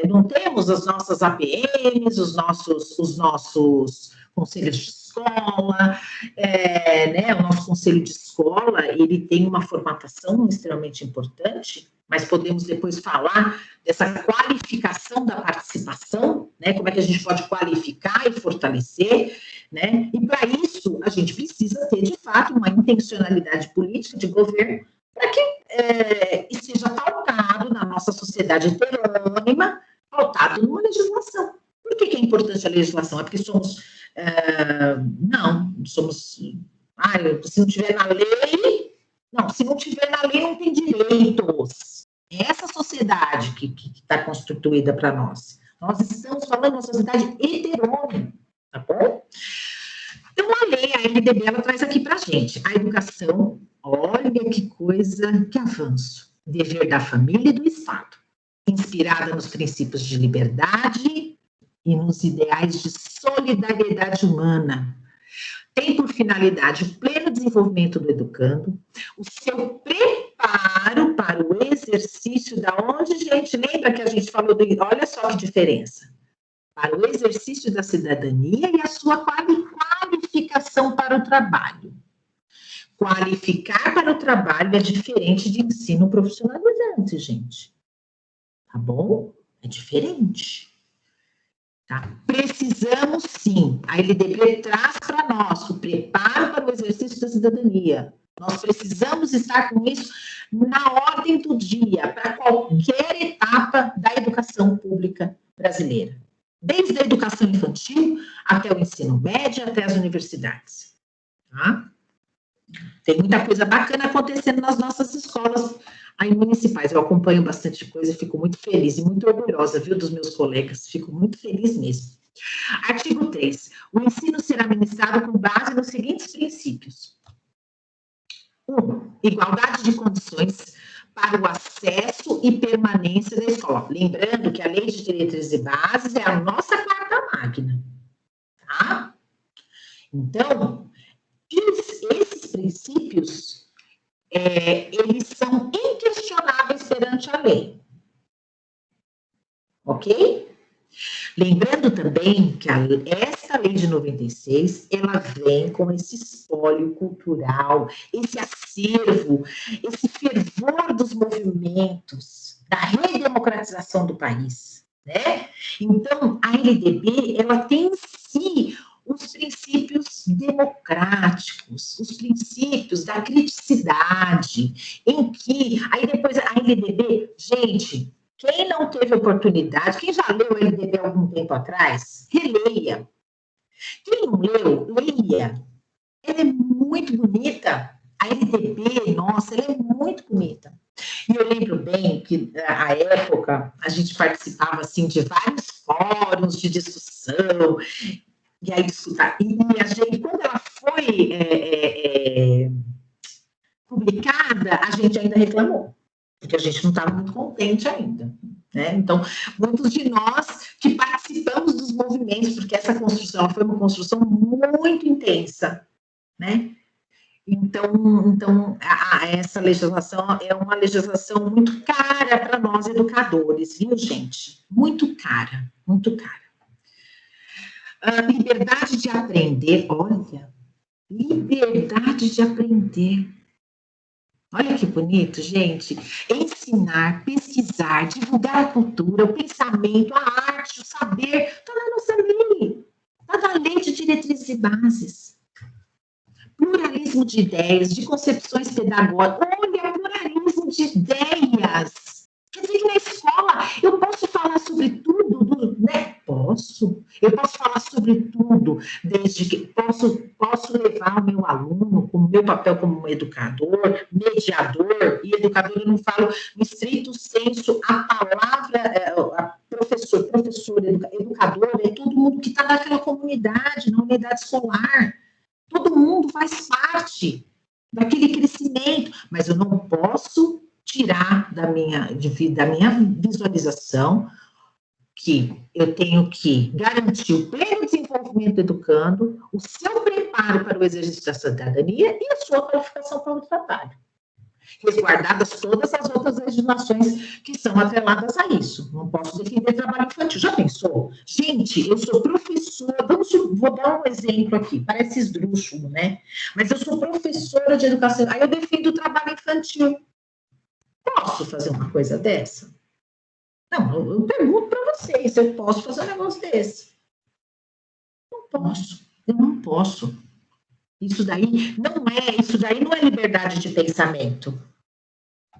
não temos as nossas APMs, os nossos conselhos de escola, né, o nosso conselho de escola, ele tem uma formatação extremamente importante, mas podemos depois falar dessa qualificação da participação, né, como é que a gente pode qualificar e fortalecer, né, e para isso a gente precisa ter, de fato, uma intencionalidade política de governo para que esteja pautado na nossa sociedade heterônima, pautado numa legislação. Por que é importante a legislação? É porque somos... se não tiver na lei... Não, se não tiver na lei, não tem direitos. É essa sociedade que está constituída para nós. Nós estamos falando de uma sociedade heterônima, tá bom? Então, a lei, a LDB, ela traz aqui para a gente. A educação, olha que coisa, que avanço. Dever da família e do Estado. inspirada nos princípios de liberdade e nos ideais de solidariedade humana. Tem por finalidade o pleno desenvolvimento do educando, o seu preparo para o exercício da onde, gente, lembra que a gente falou olha só que diferença, para o exercício da cidadania e a sua qualificação para o trabalho. Qualificar para o trabalho é diferente de ensino profissionalizante, gente. Tá bom? É diferente. Tá? Precisamos, sim, a LDB traz para nós o preparo para o exercício da cidadania. Nós precisamos estar com isso na ordem do dia, para qualquer etapa da educação pública brasileira. Desde a educação infantil até o ensino médio, até as universidades. Tá? Tem muita coisa bacana acontecendo nas nossas escolas aí municipais. Eu acompanho bastante coisa e fico muito feliz e muito orgulhosa, viu, dos meus colegas. Fico muito feliz mesmo. Artigo 3. O ensino será ministrado com base nos seguintes princípios. 1. Igualdade de condições para o acesso e permanência da escola. Lembrando que a Lei de Diretrizes e Bases é a nossa carta magna. Tá? Então, esses princípios, eles são inquestionáveis perante a lei. Ok? Lembrando também que essa lei de 96, ela vem com esse espólio cultural, esse acervo, esse fervor dos movimentos, da redemocratização do país, né? Então, a LDB, ela tem em si os princípios democráticos, os princípios da criticidade, em que, aí depois, a LDB, gente, quem não teve oportunidade, quem já leu a LDB há algum tempo atrás, releia. Quem não leu, leia. Ela é muito bonita. A LDB, nossa, ela é muito bonita. E eu lembro bem que, à época, a gente participava, assim, de vários fóruns de discussão, e aí discutir. E a gente, quando ela foi publicada, a gente ainda reclamou, porque a gente não estava muito contente ainda, né? Então, muitos de nós que participamos dos movimentos, porque essa construção foi uma construção muito intensa, né? Então essa legislação é uma legislação muito cara para nós educadores, viu, gente? Muito cara, muito cara. A liberdade de aprender, olha, liberdade de aprender. Olha que bonito, gente. Ensinar, pesquisar, divulgar a cultura, o pensamento, a arte, o saber, está na nossa lei. Está na lei de diretrizes e bases. Pluralismo de ideias, de concepções pedagógicas. Olha, pluralismo de ideias. Quer dizer que na escola eu posso falar sobre tudo, né? Posso. Eu posso falar sobre tudo, desde que posso levar o meu aluno, com o meu papel como educador, mediador, e educador eu não falo no estrito senso, a palavra professor, educador, é todo mundo que está naquela comunidade, na unidade escolar. Todo mundo faz parte daquele crescimento, mas eu não posso tirar da minha visualização que eu tenho que garantir o pleno desenvolvimento do educando, o seu preparo para o exercício da cidadania e a sua qualificação para o trabalho. Resguardadas todas as outras legislações que são atreladas a isso. Não posso defender trabalho infantil. Já pensou? Gente, eu sou professora, vou dar um exemplo aqui, parece esdrúxulo, né? Mas eu sou professora de educação, aí eu defendo o trabalho infantil. Posso fazer uma coisa dessa? Não, eu pergunto para vocês se eu posso fazer um negócio desse. Não posso, eu não posso. Isso daí não é liberdade de pensamento.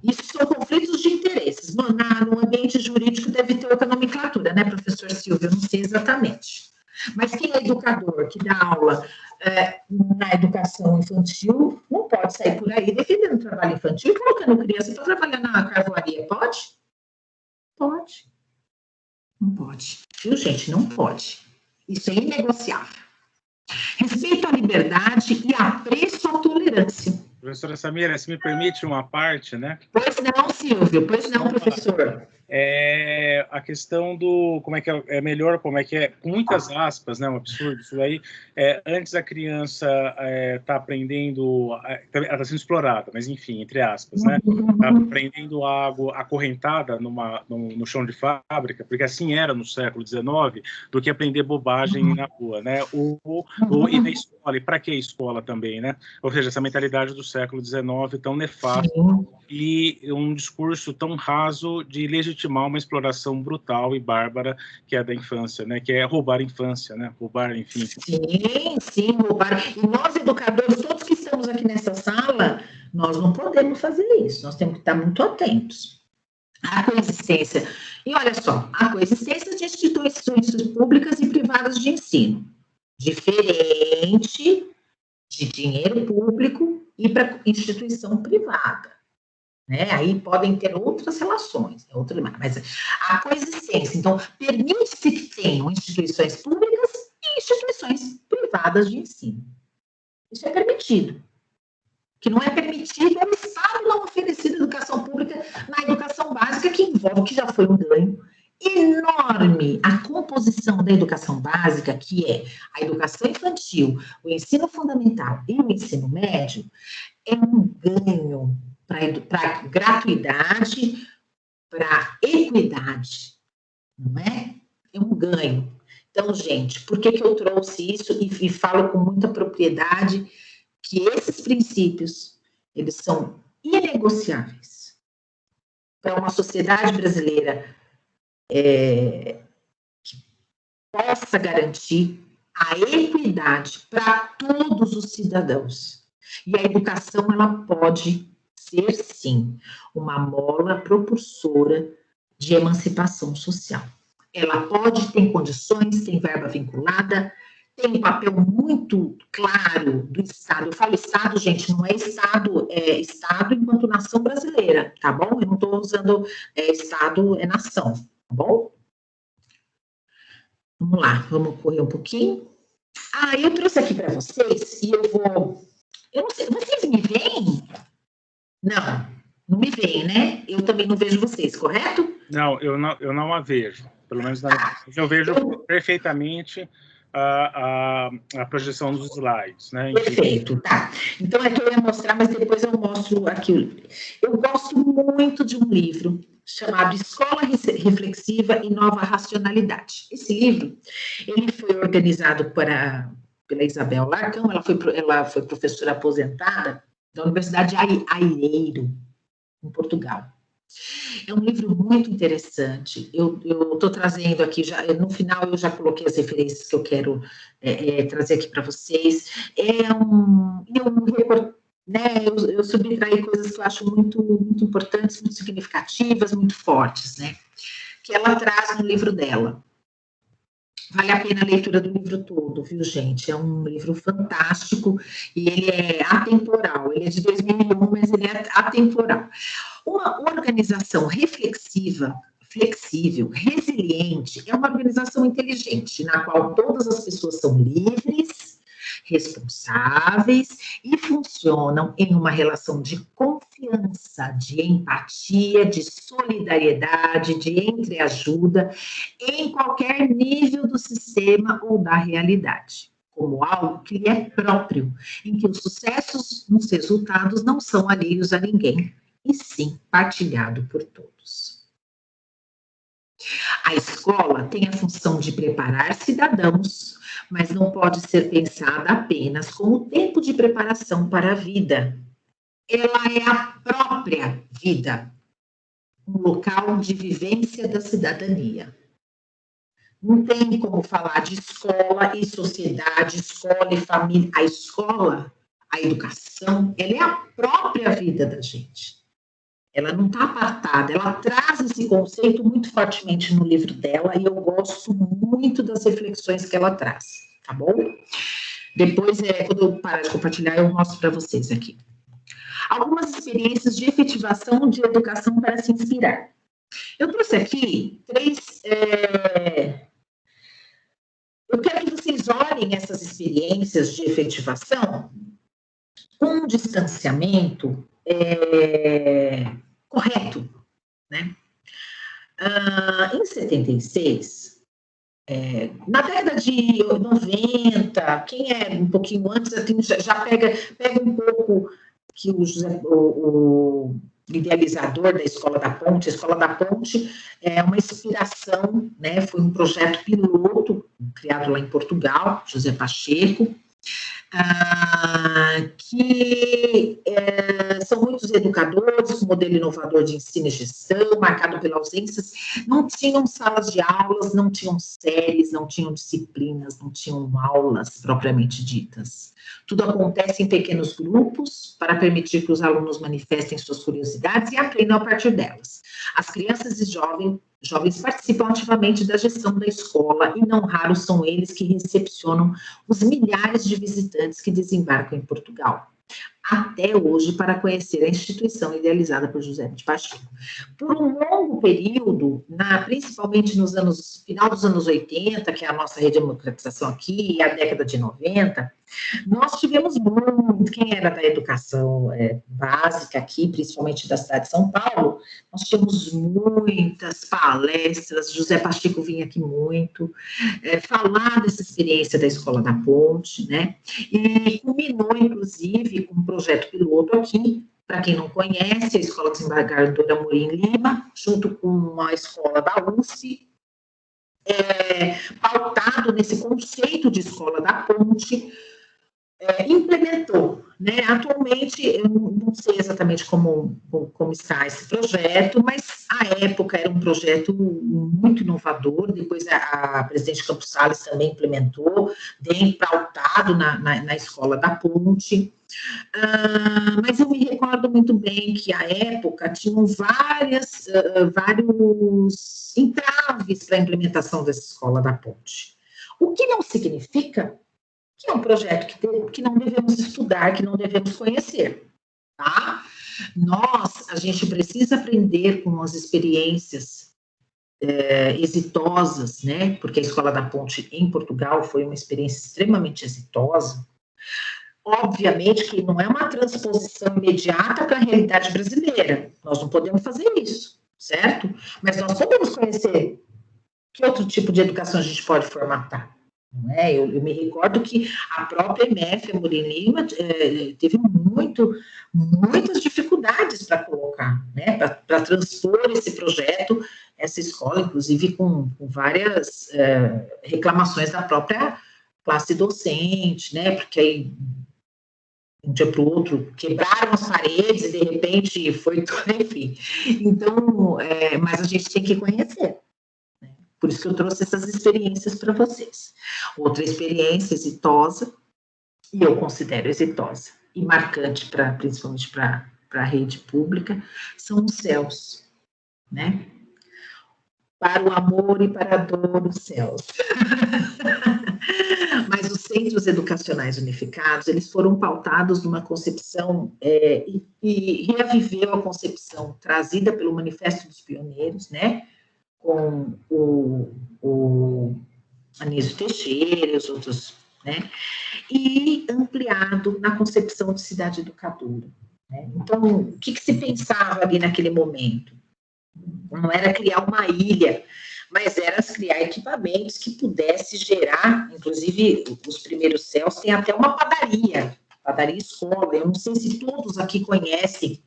Isso são conflitos de interesses. No ambiente jurídico deve ter outra nomenclatura, né, professor Silvio? Eu não sei exatamente. Mas quem é educador, que dá aula na educação infantil, não pode sair por aí defendendo o trabalho infantil e colocando criança para trabalhar na carvoaria. Pode? Pode. Não pode. Viu, gente? Não pode. Isso é inegociável. Respeito à liberdade e apreço à tolerância. Professora Samira, se me permite uma parte, né? Pois não, Silvio, pois não, professor. É a questão do como é que é melhor, como é que é, com muitas aspas, né? Um absurdo isso aí. Antes a criança está aprendendo, ela está sendo explorada, mas enfim, entre aspas, né? Está aprendendo algo acorrentada no chão de fábrica, porque assim era no século XIX, do que aprender bobagem na rua, né? E na escola, e para que a escola também, né? Ou seja, essa mentalidade do século XIX tão nefasta e um discurso tão raso de legitimar uma exploração brutal e bárbara que é a da infância, né? Que é roubar a infância, né? Roubar, enfim. Sim, roubar. E nós, educadores, todos que estamos aqui nessa sala, nós não podemos fazer isso, nós temos que estar muito atentos. A coexistência. E olha só, a coexistência de instituições públicas e privadas de ensino. Diferente de dinheiro público e para instituição privada. Né? Aí podem ter outras relações, mas a coexistência, então, permite-se que tenham instituições públicas e instituições privadas de ensino. Isso é permitido. O que não é permitido é o Estado não oferecer educação pública na educação básica, que envolve, que já foi um ganho enorme, a composição da educação básica, que é a educação infantil, o ensino fundamental e o ensino médio, é um ganho para gratuidade, para equidade, não é? É um ganho. Então, gente, por que eu trouxe isso e falo com muita propriedade que esses princípios, eles são inegociáveis para uma sociedade brasileira que possa garantir a equidade para todos os cidadãos. E a educação, ela pode ser, sim, uma mola propulsora de emancipação social. Ela pode, tem condições, tem verba vinculada, tem um papel muito claro do Estado. Eu falo Estado, gente, não é Estado, é Estado enquanto nação brasileira, tá bom? Eu não estou usando Estado, é nação, tá bom? Vamos lá, vamos correr um pouquinho. Eu trouxe aqui para vocês e eu não sei, vocês me veem? Não me veem, né? Eu também não vejo vocês, correto? Não, eu não a vejo. Pelo menos eu vejo perfeitamente a projeção dos slides, né? Perfeito, tá. Então é que eu ia mostrar, mas depois eu mostro aqui. Eu gosto muito de um livro chamado Escola Reflexiva e Nova Racionalidade. Esse livro, ele foi organizado pela Isabel Larcão, ela foi professora aposentada da Universidade Aireiro, em Portugal. É um livro muito interessante. Eu estou trazendo aqui, no final eu já coloquei as referências que eu quero trazer aqui para vocês. Eu subtraí coisas que eu acho muito, muito importantes, muito significativas, muito fortes, né? Que ela traz no livro dela. Vale a pena a leitura do livro todo, viu, gente? É um livro fantástico e ele é atemporal. Ele é de 2001, mas ele é atemporal. Uma organização reflexiva, flexível, resiliente, é uma organização inteligente, na qual todas as pessoas são livres, responsáveis e funcionam em uma relação de confiança, de empatia, de solidariedade, de entreajuda, em qualquer nível do sistema ou da realidade, como algo que lhe é próprio, em que os sucessos nos resultados não são alheios a ninguém, e sim partilhado por todos. A escola tem a função de preparar cidadãos, mas não pode ser pensada apenas como o tempo de preparação para a vida. Ela é a própria vida, um local de vivência da cidadania. Não tem como falar de escola e sociedade, escola e família. A escola, a educação, ela é a própria vida da gente. Ela não está apartada, ela traz esse conceito muito fortemente no livro dela e eu gosto muito das reflexões que ela traz, tá bom? Depois, quando eu parar de compartilhar, eu mostro para vocês aqui. Algumas experiências de efetivação de educação para se inspirar. Eu trouxe aqui 3... Eu quero que vocês olhem essas experiências de efetivação um distanciamento correto, né? Em 76, na década de 90, quem é um pouquinho antes, já pega um pouco que o idealizador da Escola da Ponte. A Escola da Ponte é uma inspiração, né? Foi um projeto piloto criado lá em Portugal, José Pacheco, que são muitos educadores com modelo inovador de ensino e gestão, marcado pela ausência, não tinham salas de aulas, não tinham séries, não tinham disciplinas, não tinham aulas propriamente ditas. Tudo acontece em pequenos grupos para permitir que os alunos manifestem suas curiosidades e aprendam a partir delas. As crianças e jovens participam ativamente da gestão da escola e não raros são eles que recepcionam os milhares de visitantes que desembarcam em Portugal, até hoje, para conhecer a instituição idealizada por José de Pacheco. Por um longo período, principalmente no final dos anos 80, que é a nossa redemocratização aqui, e a década de 90, nós tivemos muito, quem era da educação básica aqui, principalmente da cidade de São Paulo, nós tínhamos muitas palestras, José Pacheco vinha aqui muito, falar dessa experiência da Escola da Ponte, né, e culminou, inclusive, com um projeto piloto aqui, para quem não conhece, a Escola Desembargadora Amorim Lima, junto com a Escola da USP, pautado nesse conceito de Escola da Ponte, implementou, né? Atualmente, eu não sei exatamente como está esse projeto, mas à época era um projeto muito inovador. Depois a presidente Campos Salles também implementou, pautado na Escola da Ponte. Mas eu me recordo muito bem que à época tinham vários entraves para a implementação dessa Escola da Ponte. O que não significa que é um projeto que não devemos estudar, que não devemos conhecer, tá? A gente precisa aprender com as experiências exitosas, né? Porque a Escola da Ponte em Portugal foi uma experiência extremamente exitosa. Obviamente que não é uma transposição imediata para a realidade brasileira, nós não podemos fazer isso, certo? Mas nós podemos conhecer que outro tipo de educação a gente pode formatar. Não é? Eu me recordo que a própria MF, Amorim Lima, teve muitas dificuldades para colocar, né, para transpor esse projeto, essa escola, inclusive com várias reclamações da própria classe docente, né, porque aí, de um dia para o outro, quebraram as paredes e, de repente, foi tudo, enfim. Então, mas a gente tem que conhecer. Por isso que eu trouxe essas experiências para vocês. Outra experiência exitosa, e eu considero exitosa, e marcante, principalmente para a rede pública, são os céus, né? Para o amor e para a dor, os céus. Mas os centros educacionais unificados, eles foram pautados numa concepção, e reaviveu a concepção trazida pelo Manifesto dos Pioneiros, né? Com o Anísio Teixeira e os outros, né, e ampliado na concepção de cidade educadora. Né? Então, o que se pensava ali naquele momento? Não era criar uma ilha, mas era criar equipamentos que pudesse gerar, inclusive, os primeiros céus tem até uma padaria escola, eu não sei se todos aqui conhecem,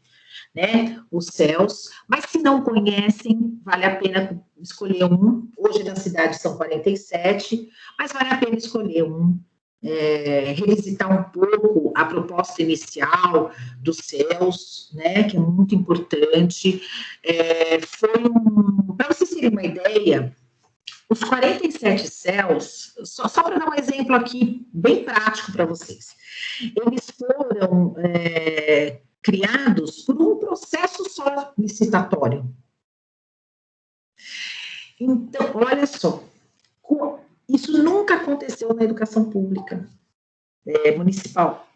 né, os céus, mas se não conhecem, vale a pena escolher um. Hoje na cidade são 47, mas vale a pena escolher um, revisitar um pouco a proposta inicial dos céus, né, que é muito importante. Para vocês terem uma ideia, os 47 céus, só para dar um exemplo aqui, bem prático para vocês, eles foram criados por um processo só licitatório. Então, olha só, isso nunca aconteceu na educação pública municipal.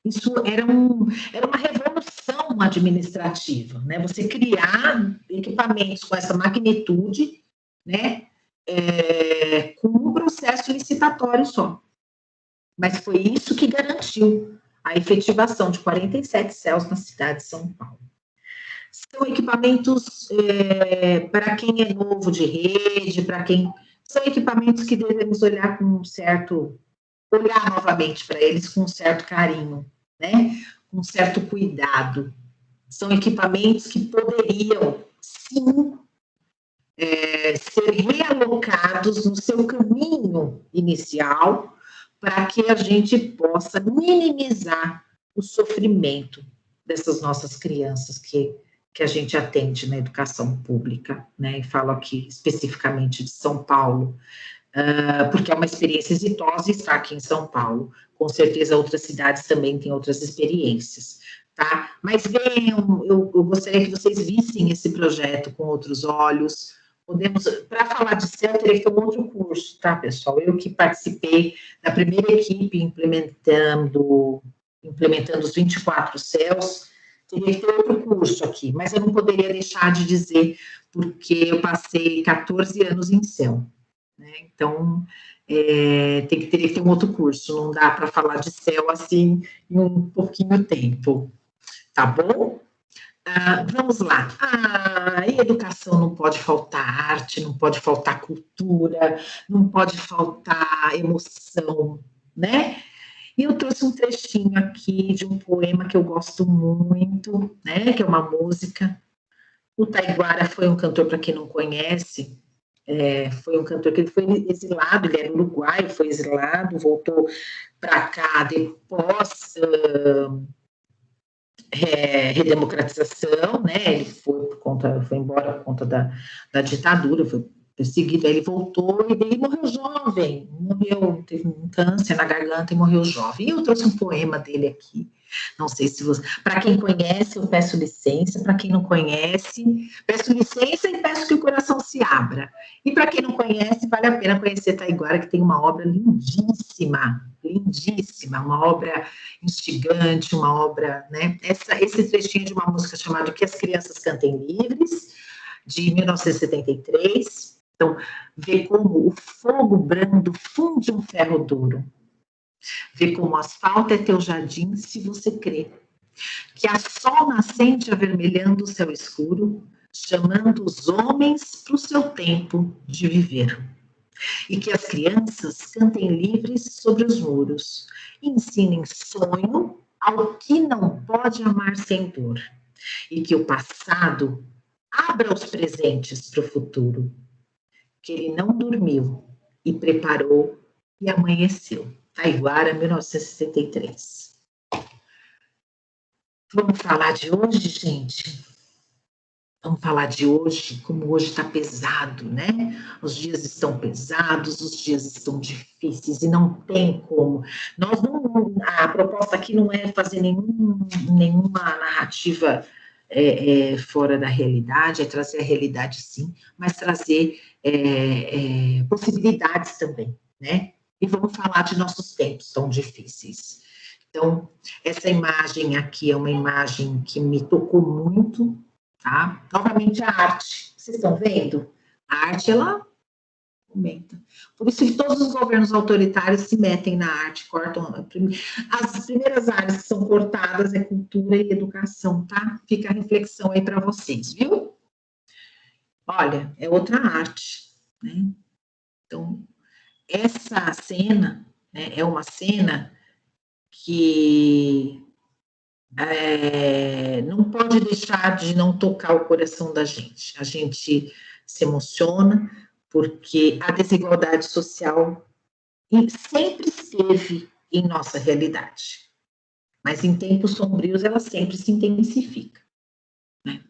Isso era uma revolução administrativa, né? Você criar equipamentos com essa magnitude, né? Com um processo licitatório só. Mas foi isso que garantiu a efetivação de 47 CELs na cidade de São Paulo. São equipamentos para quem é novo de rede, são equipamentos que devemos olhar olhar novamente para eles com um certo carinho, né? Com um certo cuidado. São equipamentos que poderiam, sim, ser realocados no seu caminho inicial para que a gente possa minimizar o sofrimento dessas nossas crianças que a gente atende na educação pública, né? E falo aqui especificamente de São Paulo, porque é uma experiência exitosa estar aqui em São Paulo. Com certeza outras cidades também têm outras experiências, tá? Mas venham, eu gostaria que vocês vissem esse projeto com outros olhos. Para falar de CEL, teria que ter um outro curso, tá, pessoal? Eu que participei da primeira equipe implementando os 24 CELs, teria que ter outro curso aqui, mas eu não poderia deixar de dizer, porque eu passei 14 anos em CEL, né? Então, teria que ter um outro curso, não dá para falar de CEL assim em um pouquinho tempo, tá bom? Vamos lá. E educação não pode faltar arte, não pode faltar cultura, não pode faltar emoção, né? E eu trouxe um trechinho aqui de um poema que eu gosto muito, né? Que é uma música. O Taiguara foi um cantor, para quem não conhece, foi um cantor que ele foi exilado, ele era uruguaio, foi exilado, voltou para cá depois redemocratização, né? Ele foi embora por conta da ditadura, foi perseguido, aí ele voltou e daí morreu jovem, teve um câncer na garganta e morreu jovem. E eu trouxe um poema dele aqui. Não sei se você... Para quem conhece, eu peço licença. Para quem não conhece, peço licença e peço que o coração se abra. E para quem não conhece, vale a pena conhecer Taiguara, que tem uma obra lindíssima, lindíssima, uma obra instigante, uma obra, né? Esse trechinho de uma música chamada Que as Crianças Cantem Livres, de 1973. Então, vê como o fogo brando funde um ferro duro. Vê como o asfalto é teu jardim, se você crê. Que há sol nascente avermelhando o céu escuro, chamando os homens para o seu tempo de viver. E que as crianças cantem livres sobre os muros, e ensinem sonho ao que não pode amar sem dor. E que o passado abra os presentes para o futuro. Que ele não dormiu e preparou e amanheceu. Taiguara, 1963. Vamos falar de hoje, gente? Vamos falar de hoje, como hoje está pesado, né? Os dias estão pesados, os dias estão difíceis e não tem como. A proposta aqui não é fazer nenhuma narrativa fora da realidade, é trazer a realidade sim, mas trazer possibilidades também, né? E vamos falar de nossos tempos tão difíceis. Então, essa imagem aqui é uma imagem que me tocou muito, tá? Novamente a arte, vocês estão vendo? A arte, ela aumenta. Por isso que todos os governos autoritários se metem na arte, cortam. As primeiras áreas que são cortadas é cultura e educação, tá? Fica a reflexão aí para vocês, viu? Olha, é outra arte, né? Então, essa cena, né, é uma cena que não pode deixar de não tocar o coração da gente. A gente se emociona porque a desigualdade social sempre esteve em nossa realidade, mas em tempos sombrios ela sempre se intensifica, né?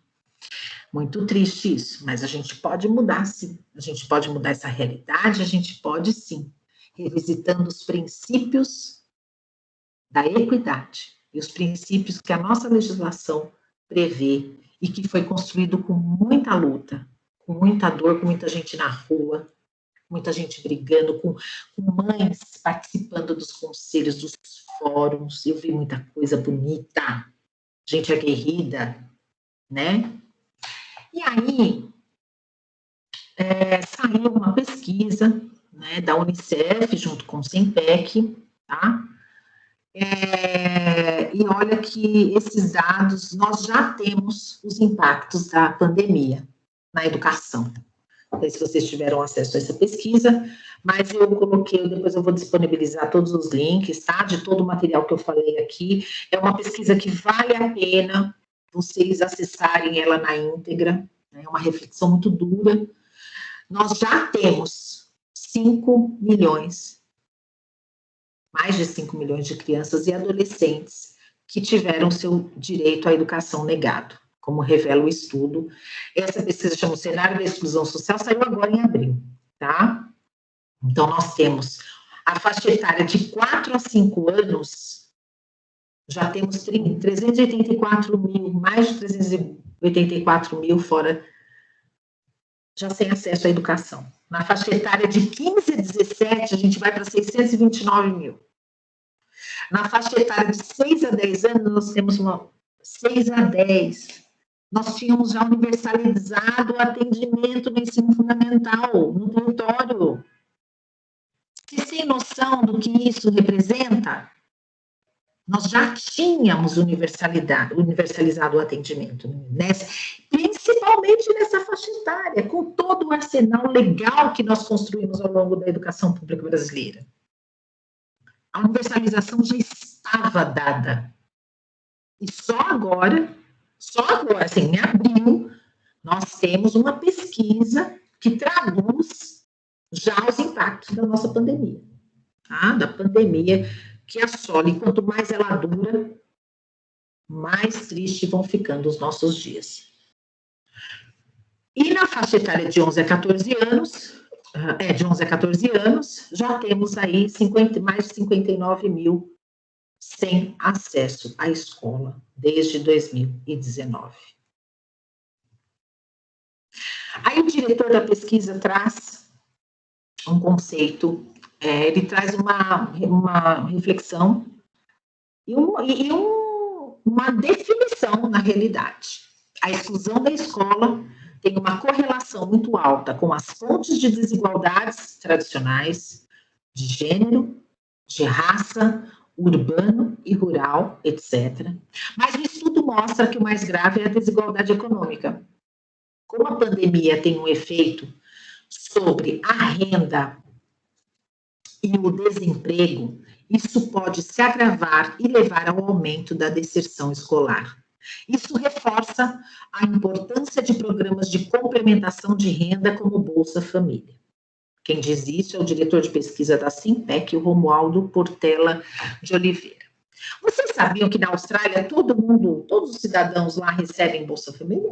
Muito triste isso, mas a gente pode mudar sim, a gente pode mudar essa realidade, a gente pode sim, revisitando os princípios da equidade e os princípios que a nossa legislação prevê e que foi construído com muita luta, com muita dor, com muita gente na rua, muita gente brigando, com mães participando dos conselhos, dos fóruns. Eu vi muita coisa bonita, gente aguerrida, né? E aí, saiu uma pesquisa, né, da Unicef, junto com o SEMPEC, tá? E olha que esses dados, nós já temos os impactos da pandemia na educação. Não sei se vocês tiveram acesso a essa pesquisa, mas eu coloquei, depois eu vou disponibilizar todos os links, tá? De todo o material que eu falei aqui. É uma pesquisa que vale a pena vocês acessarem ela na íntegra, né? É uma reflexão muito dura. Nós já temos 5 milhões, mais de 5 milhões de crianças e adolescentes que tiveram seu direito à educação negado, como revela o estudo. Essa pesquisa chama o Cenário da Exclusão Social, saiu agora em abril, tá? Então, nós temos a faixa etária de 4 a 5 anos, já temos 384 mil, mais de 384 mil fora, já sem acesso à educação. Na faixa etária de 15 a 17, a gente vai para 629 mil. Na faixa etária de 6 a 10 anos, nós temos 6 a 10. Nós tínhamos já universalizado o atendimento no ensino fundamental, no território. Vocês têm noção do que isso representa? Nós já tínhamos universalizado o atendimento, principalmente nessa faixa etária, com todo o arsenal legal que nós construímos ao longo da educação pública brasileira. A universalização já estava dada. E só agora, assim, em abril, nós temos uma pesquisa que traduz já os impactos da nossa pandemia, tá? Da pandemia que assola, e quanto mais ela dura, mais tristes vão ficando os nossos dias. E na faixa etária de 11 a 14 anos, já temos aí mais de 59 mil sem acesso à escola desde 2019. Aí o diretor da pesquisa traz um conceito, ele traz uma reflexão e uma definição na realidade. A exclusão da escola tem uma correlação muito alta com as fontes de desigualdades tradicionais, de gênero, de raça, urbano e rural, etc. Mas o estudo mostra que o mais grave é a desigualdade econômica. Como a pandemia tem um efeito sobre a renda e o desemprego, isso pode se agravar e levar ao aumento da deserção escolar. Isso reforça a importância de programas de complementação de renda como Bolsa Família. Quem diz isso é o diretor de pesquisa da Simpec, o Romualdo Portela de Oliveira. Vocês sabiam que na Austrália todos os cidadãos lá recebem Bolsa Família?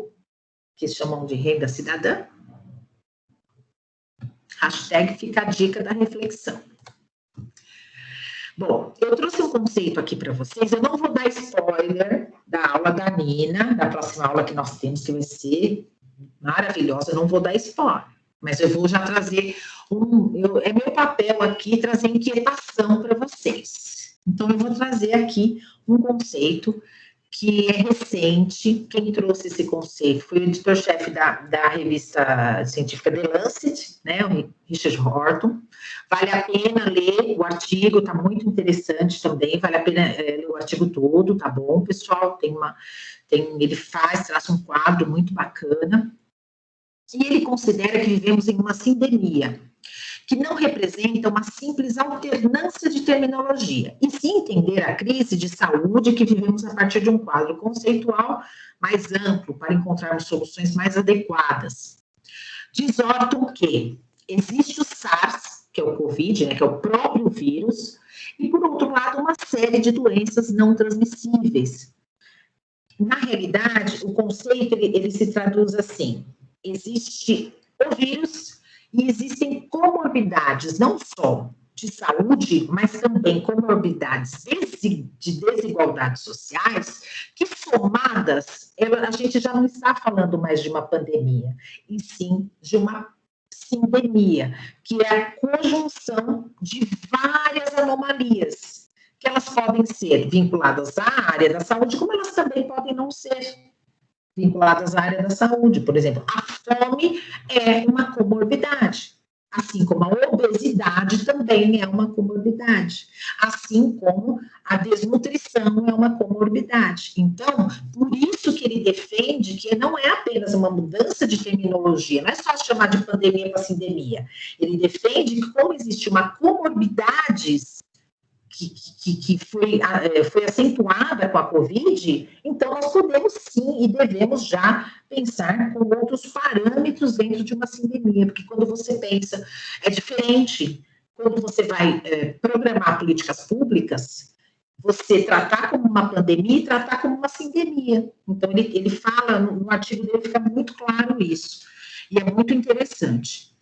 Que chamam de renda cidadã? Hashtag fica a dica da reflexão. Bom, eu trouxe um conceito aqui para vocês, eu não vou dar spoiler da aula da Nina, da próxima aula que nós temos, que vai ser maravilhosa, eu não vou dar spoiler, mas eu vou já trazer é meu papel aqui trazer inquietação para vocês. Então, eu vou trazer aqui um conceito que é recente. Quem trouxe esse conceito foi o editor-chefe da revista científica The Lancet, né, o Richard Horton. Vale a pena ler o artigo, está muito interessante também, vale a pena ler o artigo todo, tá bom, pessoal? Ele traça um quadro muito bacana. E ele considera que vivemos em uma sindemia, que não representa uma simples alternância de terminologia, e sim entender a crise de saúde que vivemos a partir de um quadro conceitual mais amplo, para encontrarmos soluções mais adequadas. Diz Horton que existe o SARS, que é o Covid, né, que é o próprio vírus, e, por outro lado, uma série de doenças não transmissíveis. Na realidade, o conceito ele se traduz assim: existe o vírus e existem comorbidades, não só de saúde, mas também comorbidades de desigualdades sociais, que somadas, a gente já não está falando mais de uma pandemia, e sim de uma sindemia, que é a conjunção de várias anomalias, que elas podem ser vinculadas à área da saúde, como elas também podem não ser vinculadas à área da saúde. Por exemplo, a fome é uma comorbidade. Assim como a obesidade também é uma comorbidade, assim como a desnutrição é uma comorbidade. Então, por isso que ele defende que não é apenas uma mudança de terminologia, não é só chamar de pandemia para sindemia. Ele defende que, como existe uma comorbidade que foi acentuada com a Covid, então nós podemos sim e devemos já pensar com outros parâmetros dentro de uma sindemia, porque quando você pensa, é diferente, quando você vai programar políticas públicas, você tratar como uma pandemia e tratar como uma sindemia. Então ele fala, no artigo dele fica muito claro isso, e é muito interessante.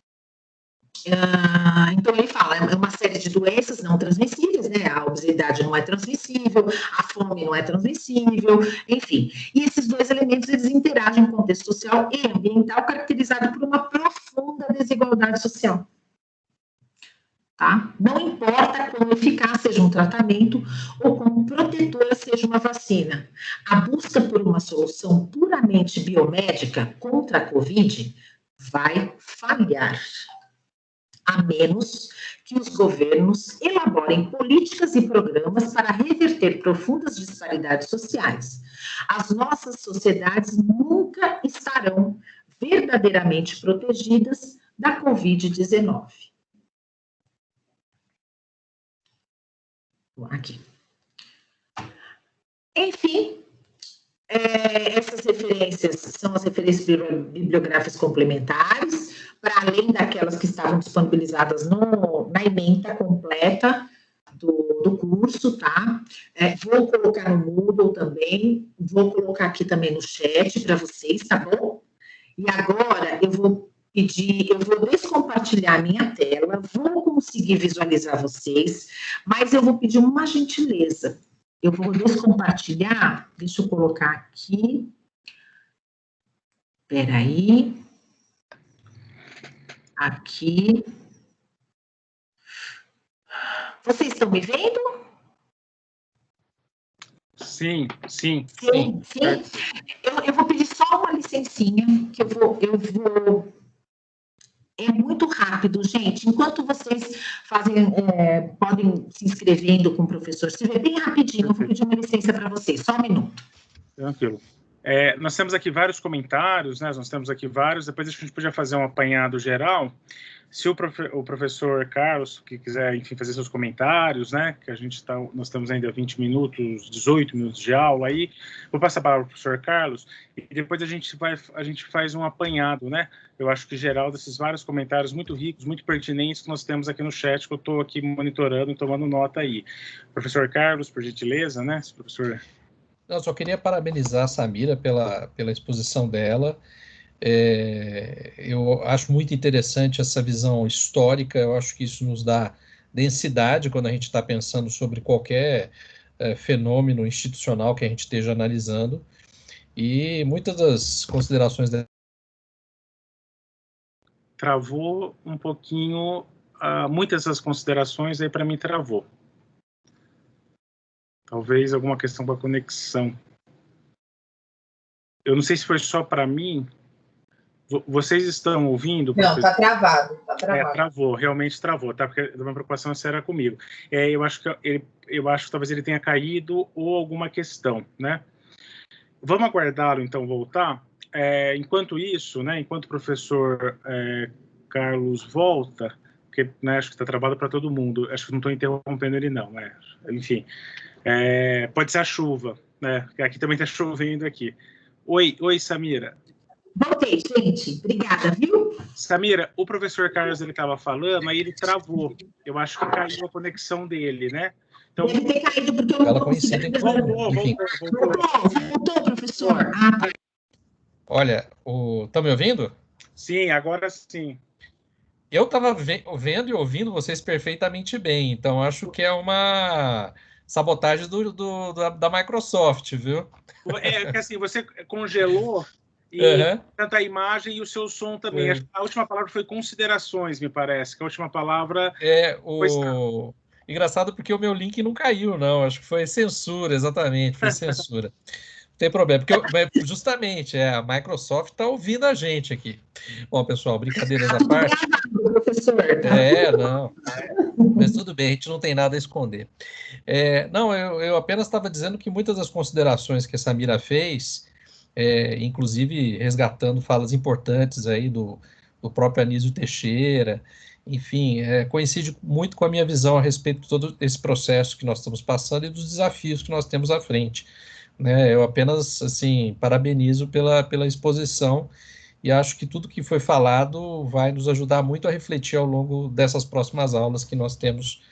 Então, ele fala, é uma série de doenças não transmissíveis, né? A obesidade não é transmissível, a fome não é transmissível, enfim. E esses dois elementos, eles interagem com o contexto social e ambiental, caracterizado por uma profunda desigualdade social. Tá? Não importa quão eficaz seja um tratamento ou quão protetora seja uma vacina, a busca por uma solução puramente biomédica contra a Covid vai falhar, a menos que os governos elaborem políticas e programas para reverter profundas disparidades sociais. As nossas sociedades nunca estarão verdadeiramente protegidas da Covid-19. Aqui. Enfim, essas referências são as referências bibliográficas complementares, para além daquelas que estavam disponibilizadas na ementa completa do curso, tá? Vou colocar no Moodle também, vou colocar aqui também no chat para vocês, tá bom? E agora eu vou descompartilhar a minha tela, vou conseguir visualizar vocês, mas eu vou pedir uma gentileza. Eu vou descompartilhar, deixa eu colocar aqui. Espera aí. Aqui. Vocês estão me vendo? Sim, sim. Sim. Eu vou pedir só uma licencinha, que eu vou... É muito rápido, gente. Enquanto vocês podem se inscrevendo com o professor Silvio, é bem rapidinho, eu vou pedir uma licença para vocês, só um minuto. Tranquilo. Nós temos aqui vários comentários, né? Nós temos aqui vários, depois a gente podia fazer um apanhado geral. Se o professor Carlos, que quiser, enfim, fazer seus comentários, né? Que nós temos ainda 20 minutos, 18 minutos de aula aí. Vou passar a palavra para o professor Carlos e depois a gente faz um apanhado, né? Eu acho que geral desses vários comentários muito ricos, muito pertinentes que nós temos aqui no chat, que eu estou aqui monitorando e tomando nota aí. Professor Carlos, por gentileza, né? Professor... Eu só queria parabenizar a Samira pela exposição dela. Eu acho muito interessante essa visão histórica, eu acho que isso nos dá densidade quando a gente está pensando sobre qualquer fenômeno institucional que a gente esteja analisando, e muitas das considerações dela... Travou um pouquinho, muitas das considerações aí para mim travou. Talvez alguma questão com a conexão. Eu não sei se foi só para mim. Vocês estão ouvindo? Não, está travado. Travou, realmente travou, tá? Porque a minha preocupação era comigo. Eu acho que talvez ele tenha caído ou alguma questão, né? Vamos aguardá-lo, então, voltar. Enquanto isso, né? Enquanto o professor Carlos volta, porque né, acho que está travado para todo mundo. Acho que não estou interrompendo ele, não. Enfim, pode ser a chuva, né? Aqui também está chovendo aqui. Oi, Samira. Voltei, gente. Obrigada, viu? Samira, o professor Carlos ele estava falando, aí ele travou. Eu acho que caiu a conexão dele, né? Então, deve ter caído porque eu não consegui. Voltou, professor. Tá. Olha, tá me ouvindo? Sim, agora sim. Eu estava vendo e ouvindo vocês perfeitamente bem, então acho que é uma sabotagem da Microsoft, viu? Que assim, você congelou e tanto a imagem e o seu som também. Acho que a última palavra foi considerações, me parece, que a última palavra... Engraçado porque o meu link não caiu, não. Acho que foi censura, exatamente, foi censura. Não tem problema, porque justamente a Microsoft está ouvindo a gente aqui. Bom, pessoal, brincadeiras à parte. professor. Não. Mas tudo bem, a gente não tem nada a esconder. Não, eu apenas estava dizendo que muitas das considerações que a Samira fez, inclusive resgatando falas importantes aí do próprio Anísio Teixeira, enfim, coincide muito com a minha visão a respeito de todo esse processo que nós estamos passando e dos desafios que nós temos à frente. Né? Eu apenas, assim, parabenizo pela exposição e acho que tudo que foi falado vai nos ajudar muito a refletir ao longo dessas próximas aulas que nós temos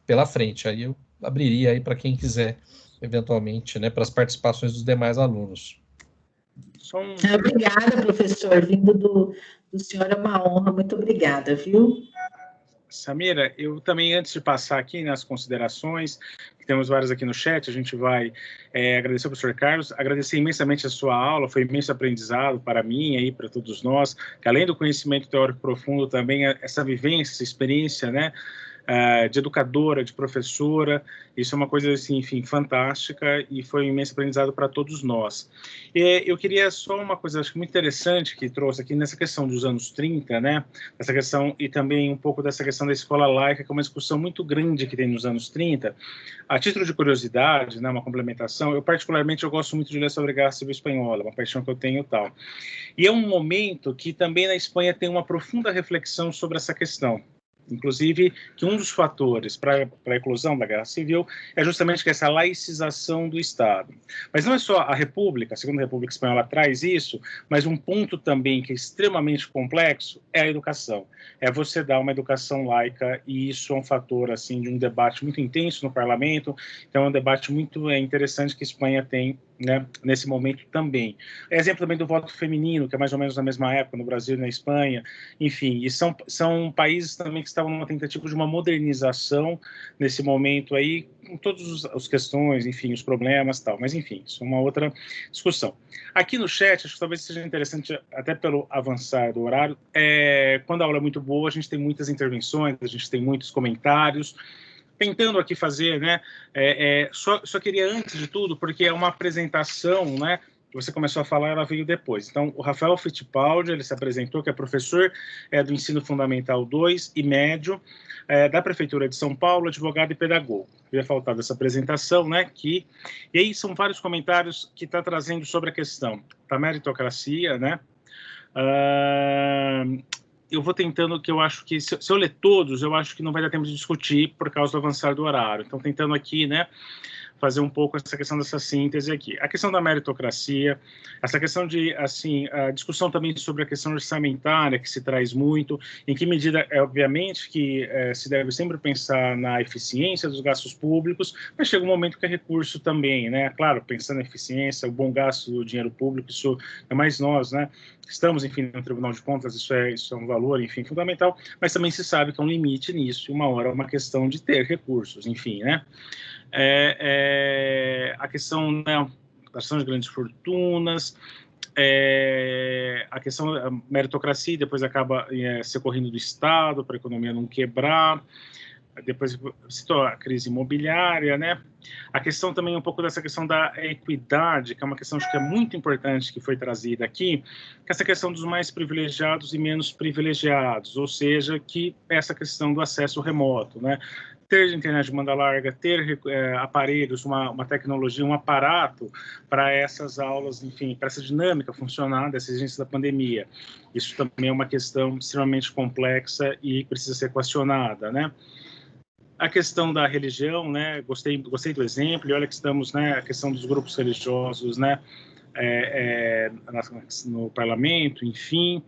pela frente. Aí eu abriria aí para quem quiser, eventualmente, né, para as participações dos demais alunos. Obrigada, professor. Vindo do senhor é uma honra. Muito obrigada, viu? Samira, eu também, antes de passar aqui nas considerações, que temos várias aqui no chat, a gente vai agradecer ao professor Carlos, agradecer imensamente a sua aula, foi imenso aprendizado para mim e para todos nós, que além do conhecimento teórico profundo, também essa vivência, essa experiência, né, de educadora, de professora, isso é uma coisa, assim, enfim, fantástica e foi um imenso aprendizado para todos nós. Eu queria só uma coisa, acho que muito interessante que trouxe aqui nessa questão dos anos 30, né, essa questão e também um pouco dessa questão da escola laica, que é uma discussão muito grande que tem nos anos 30. A título de curiosidade, né, uma complementação, eu particularmente eu gosto muito de ler sobre a Guerra Civil Espanhola, uma paixão que eu tenho e tal. E é um momento que também na Espanha tem uma profunda reflexão sobre essa questão. Inclusive, que um dos fatores para a eclosão da Guerra Civil é justamente que essa laicização do Estado. Mas não é só a República, a Segunda República Espanhola traz isso, mas um ponto também que é extremamente complexo é a educação. É você dar uma educação laica, e isso é um fator assim, de um debate muito intenso no parlamento, então é um debate muito interessante que a Espanha tem, né, nesse momento também. Exemplo também do voto feminino, que é mais ou menos na mesma época no Brasil e na Espanha, enfim, e são países também que estavam numa tentativa de uma modernização nesse momento aí, com todas as questões, enfim, os problemas e tal, mas enfim, isso é uma outra discussão. Aqui no chat, acho que talvez seja interessante, até pelo avançar do horário, quando a aula é muito boa, a gente tem muitas intervenções, a gente tem muitos comentários, tentando aqui fazer, né, só queria antes de tudo, porque é uma apresentação, né, você começou a falar, ela veio depois. Então, o Rafael Fittipaldi, ele se apresentou, que é professor do Ensino Fundamental 2 e Médio, da Prefeitura de São Paulo, advogado e pedagogo. Eu ia faltar dessa apresentação, né, e aí são vários comentários que está trazendo sobre a questão da meritocracia, né, eu vou tentando, que eu acho que, se eu ler todos, eu acho que não vai dar tempo de discutir por causa do avançar do horário. Então, tentando aqui, né, fazer um pouco essa questão dessa síntese aqui. A questão da meritocracia, essa questão de, assim, a discussão também sobre a questão orçamentária, que se traz muito, em que medida, obviamente, que se deve sempre pensar na eficiência dos gastos públicos, mas chega um momento que é recurso também, né? Claro, pensando na eficiência, o bom gasto do dinheiro público, isso é mais nós, né? Estamos, enfim, no Tribunal de Contas, isso é um valor, enfim, fundamental, mas também se sabe que há um limite nisso, e uma hora é uma questão de ter recursos, enfim, né? A questão, né, da ação de grandes fortunas, a questão da meritocracia, depois acaba se correndo do Estado para a economia não quebrar, depois citou a crise imobiliária, né? A questão também um pouco dessa questão da equidade, que é uma questão acho que é muito importante que foi trazida aqui, que é essa questão dos mais privilegiados e menos privilegiados, ou seja, que essa questão do acesso remoto, né? Ter internet de banda larga, ter aparelhos, uma tecnologia, um aparato para essas aulas, enfim, para essa dinâmica funcionar dessa exigência da pandemia. Isso também é uma questão extremamente complexa e precisa ser questionada, né? A questão da religião, né? Gostei do exemplo, e olha que estamos, né? A questão dos grupos religiosos, né? No parlamento, enfim.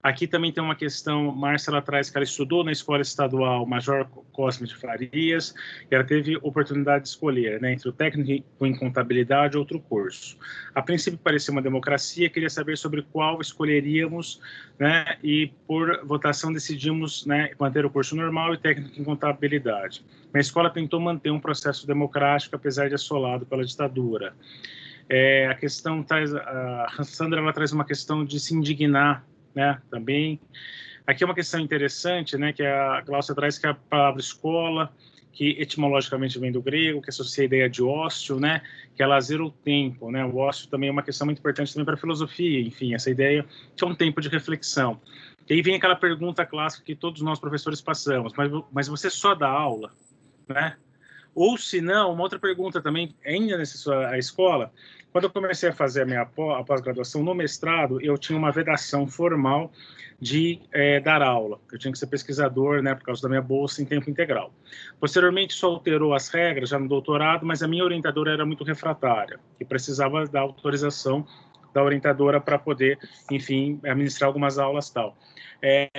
Aqui também tem uma questão, Márcia lá atrás, que ela estudou na escola estadual Major Cosme de Farias, e ela teve oportunidade de escolher, né, entre o técnico em contabilidade e outro curso. A princípio parecia uma democracia, queria saber sobre qual escolheríamos, né, e por votação decidimos, né, manter o curso normal e técnico em contabilidade. A escola tentou manter um processo democrático, apesar de assolado pela ditadura. A questão traz, a Sandra ela traz uma questão de se indignar, né, também. Aqui é uma questão interessante, né, que a Glaucia traz, que é a palavra escola, que etimologicamente vem do grego, que associa a ideia de ócio, né, que é lazer ou tempo, né, o ócio também é uma questão muito importante também para a filosofia, enfim, essa ideia de um tempo de reflexão. E aí vem aquela pergunta clássica que todos nós professores passamos, mas você só dá aula, né? Ou se não, uma outra pergunta também, ainda nessa escola, quando eu comecei a fazer a minha pós-graduação no mestrado, eu tinha uma vedação formal de dar aula. Eu tinha que ser pesquisador, né, por causa da minha bolsa em tempo integral. Posteriormente, isso alterou as regras, já no doutorado, mas a minha orientadora era muito refratária, e precisava da autorização da orientadora para poder, enfim, administrar algumas aulas e tal.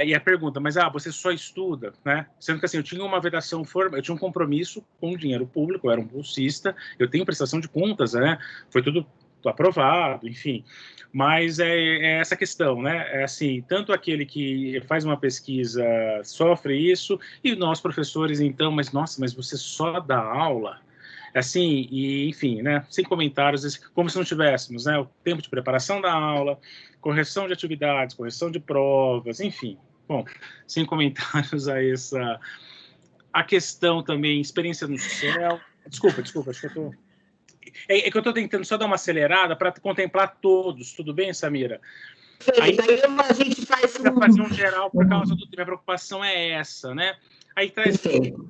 E a pergunta, mas você só estuda, né? Sendo que assim, eu tinha uma vedação formal, eu tinha um compromisso com o dinheiro público, eu era um bolsista, eu tenho prestação de contas, né? Foi tudo aprovado, enfim. Mas é essa questão, né? É assim, tanto aquele que faz uma pesquisa sofre isso, e nós professores, então, mas nossa, mas você só dá aula? Assim, e enfim, né, sem comentários, como se não tivéssemos, né, o tempo de preparação da aula, correção de atividades, correção de provas, enfim. Bom, sem comentários a essa... A questão também, experiência no céu... Desculpa, acho que eu tô... É que eu estou tentando só dar uma acelerada para contemplar todos, tudo bem, Samira? Aí a gente faz fazer um geral por causa do... Minha preocupação é essa, né? Aí traz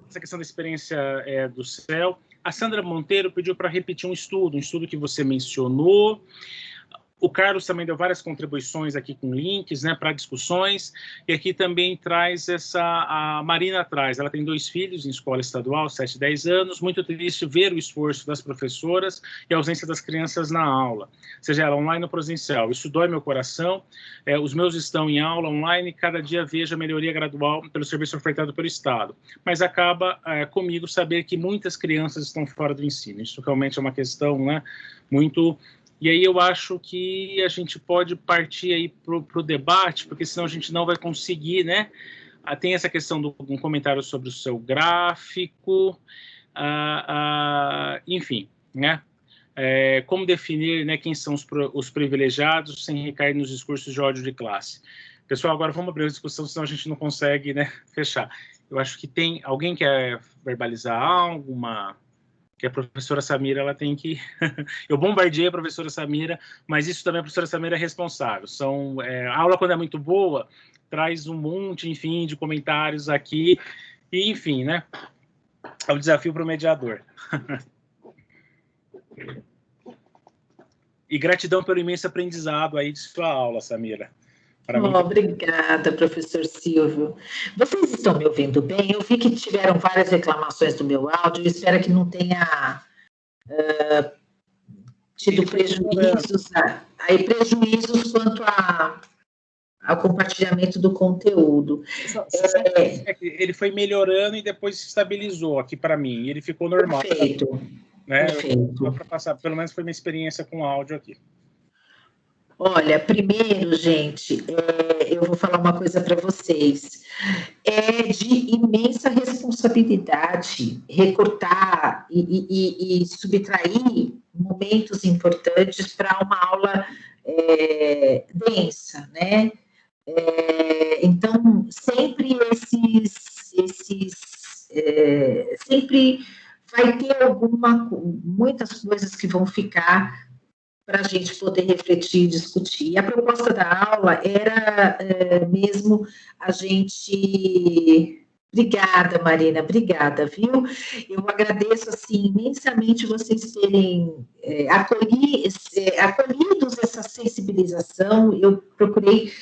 essa questão da experiência do céu. A Sandra Monteiro pediu para repetir um estudo que você mencionou. O Carlos também deu várias contribuições aqui com links, né, para discussões. E aqui também traz a Marina traz. Ela tem 2 filhos em escola estadual, 7 e 10 anos. Muito triste ver o esforço das professoras e a ausência das crianças na aula, seja ela online ou presencial. Isso dói meu coração. Os meus estão em aula online, cada dia vejo a melhoria gradual pelo serviço ofertado pelo Estado. Mas acaba comigo saber que muitas crianças estão fora do ensino. Isso realmente é uma questão, né, muito... E aí eu acho que a gente pode partir aí para o debate, porque senão a gente não vai conseguir, né? Tem essa questão de um comentário sobre o seu gráfico, enfim, né? Como definir, né, quem são os privilegiados sem recair nos discursos de ódio de classe. Pessoal, agora vamos abrir a discussão, senão a gente não consegue, né, fechar. Eu acho que tem alguém que quer verbalizar alguma... que a professora Samira, ela tem que... Eu bombardeei a professora Samira, mas isso também a professora Samira é responsável. A aula, quando é muito boa, traz um monte, enfim, de comentários aqui, e, enfim, né? É um desafio para o mediador. E gratidão pelo imenso aprendizado aí de sua aula, Samira. Obrigada, professor Silvio. Vocês estão me ouvindo bem? Eu vi que tiveram várias reclamações do meu áudio, espero que não tenha tido prejuízos quanto ao compartilhamento do conteúdo. Ele foi melhorando e depois se estabilizou aqui para mim, ele ficou normal. Perfeito. Né? Perfeito. Só para passar, pelo menos foi minha experiência com áudio aqui. Olha, primeiro, gente, eu vou falar uma coisa para vocês. É de imensa responsabilidade recortar e subtrair momentos importantes para uma aula densa, né? Então, sempre sempre vai ter muitas coisas que vão ficar para a gente poder refletir e discutir. E a proposta da aula era mesmo a gente... Obrigada, Marina, obrigada, viu? Eu agradeço, assim, imensamente vocês terem acolhidos essa sensibilização. Eu procurei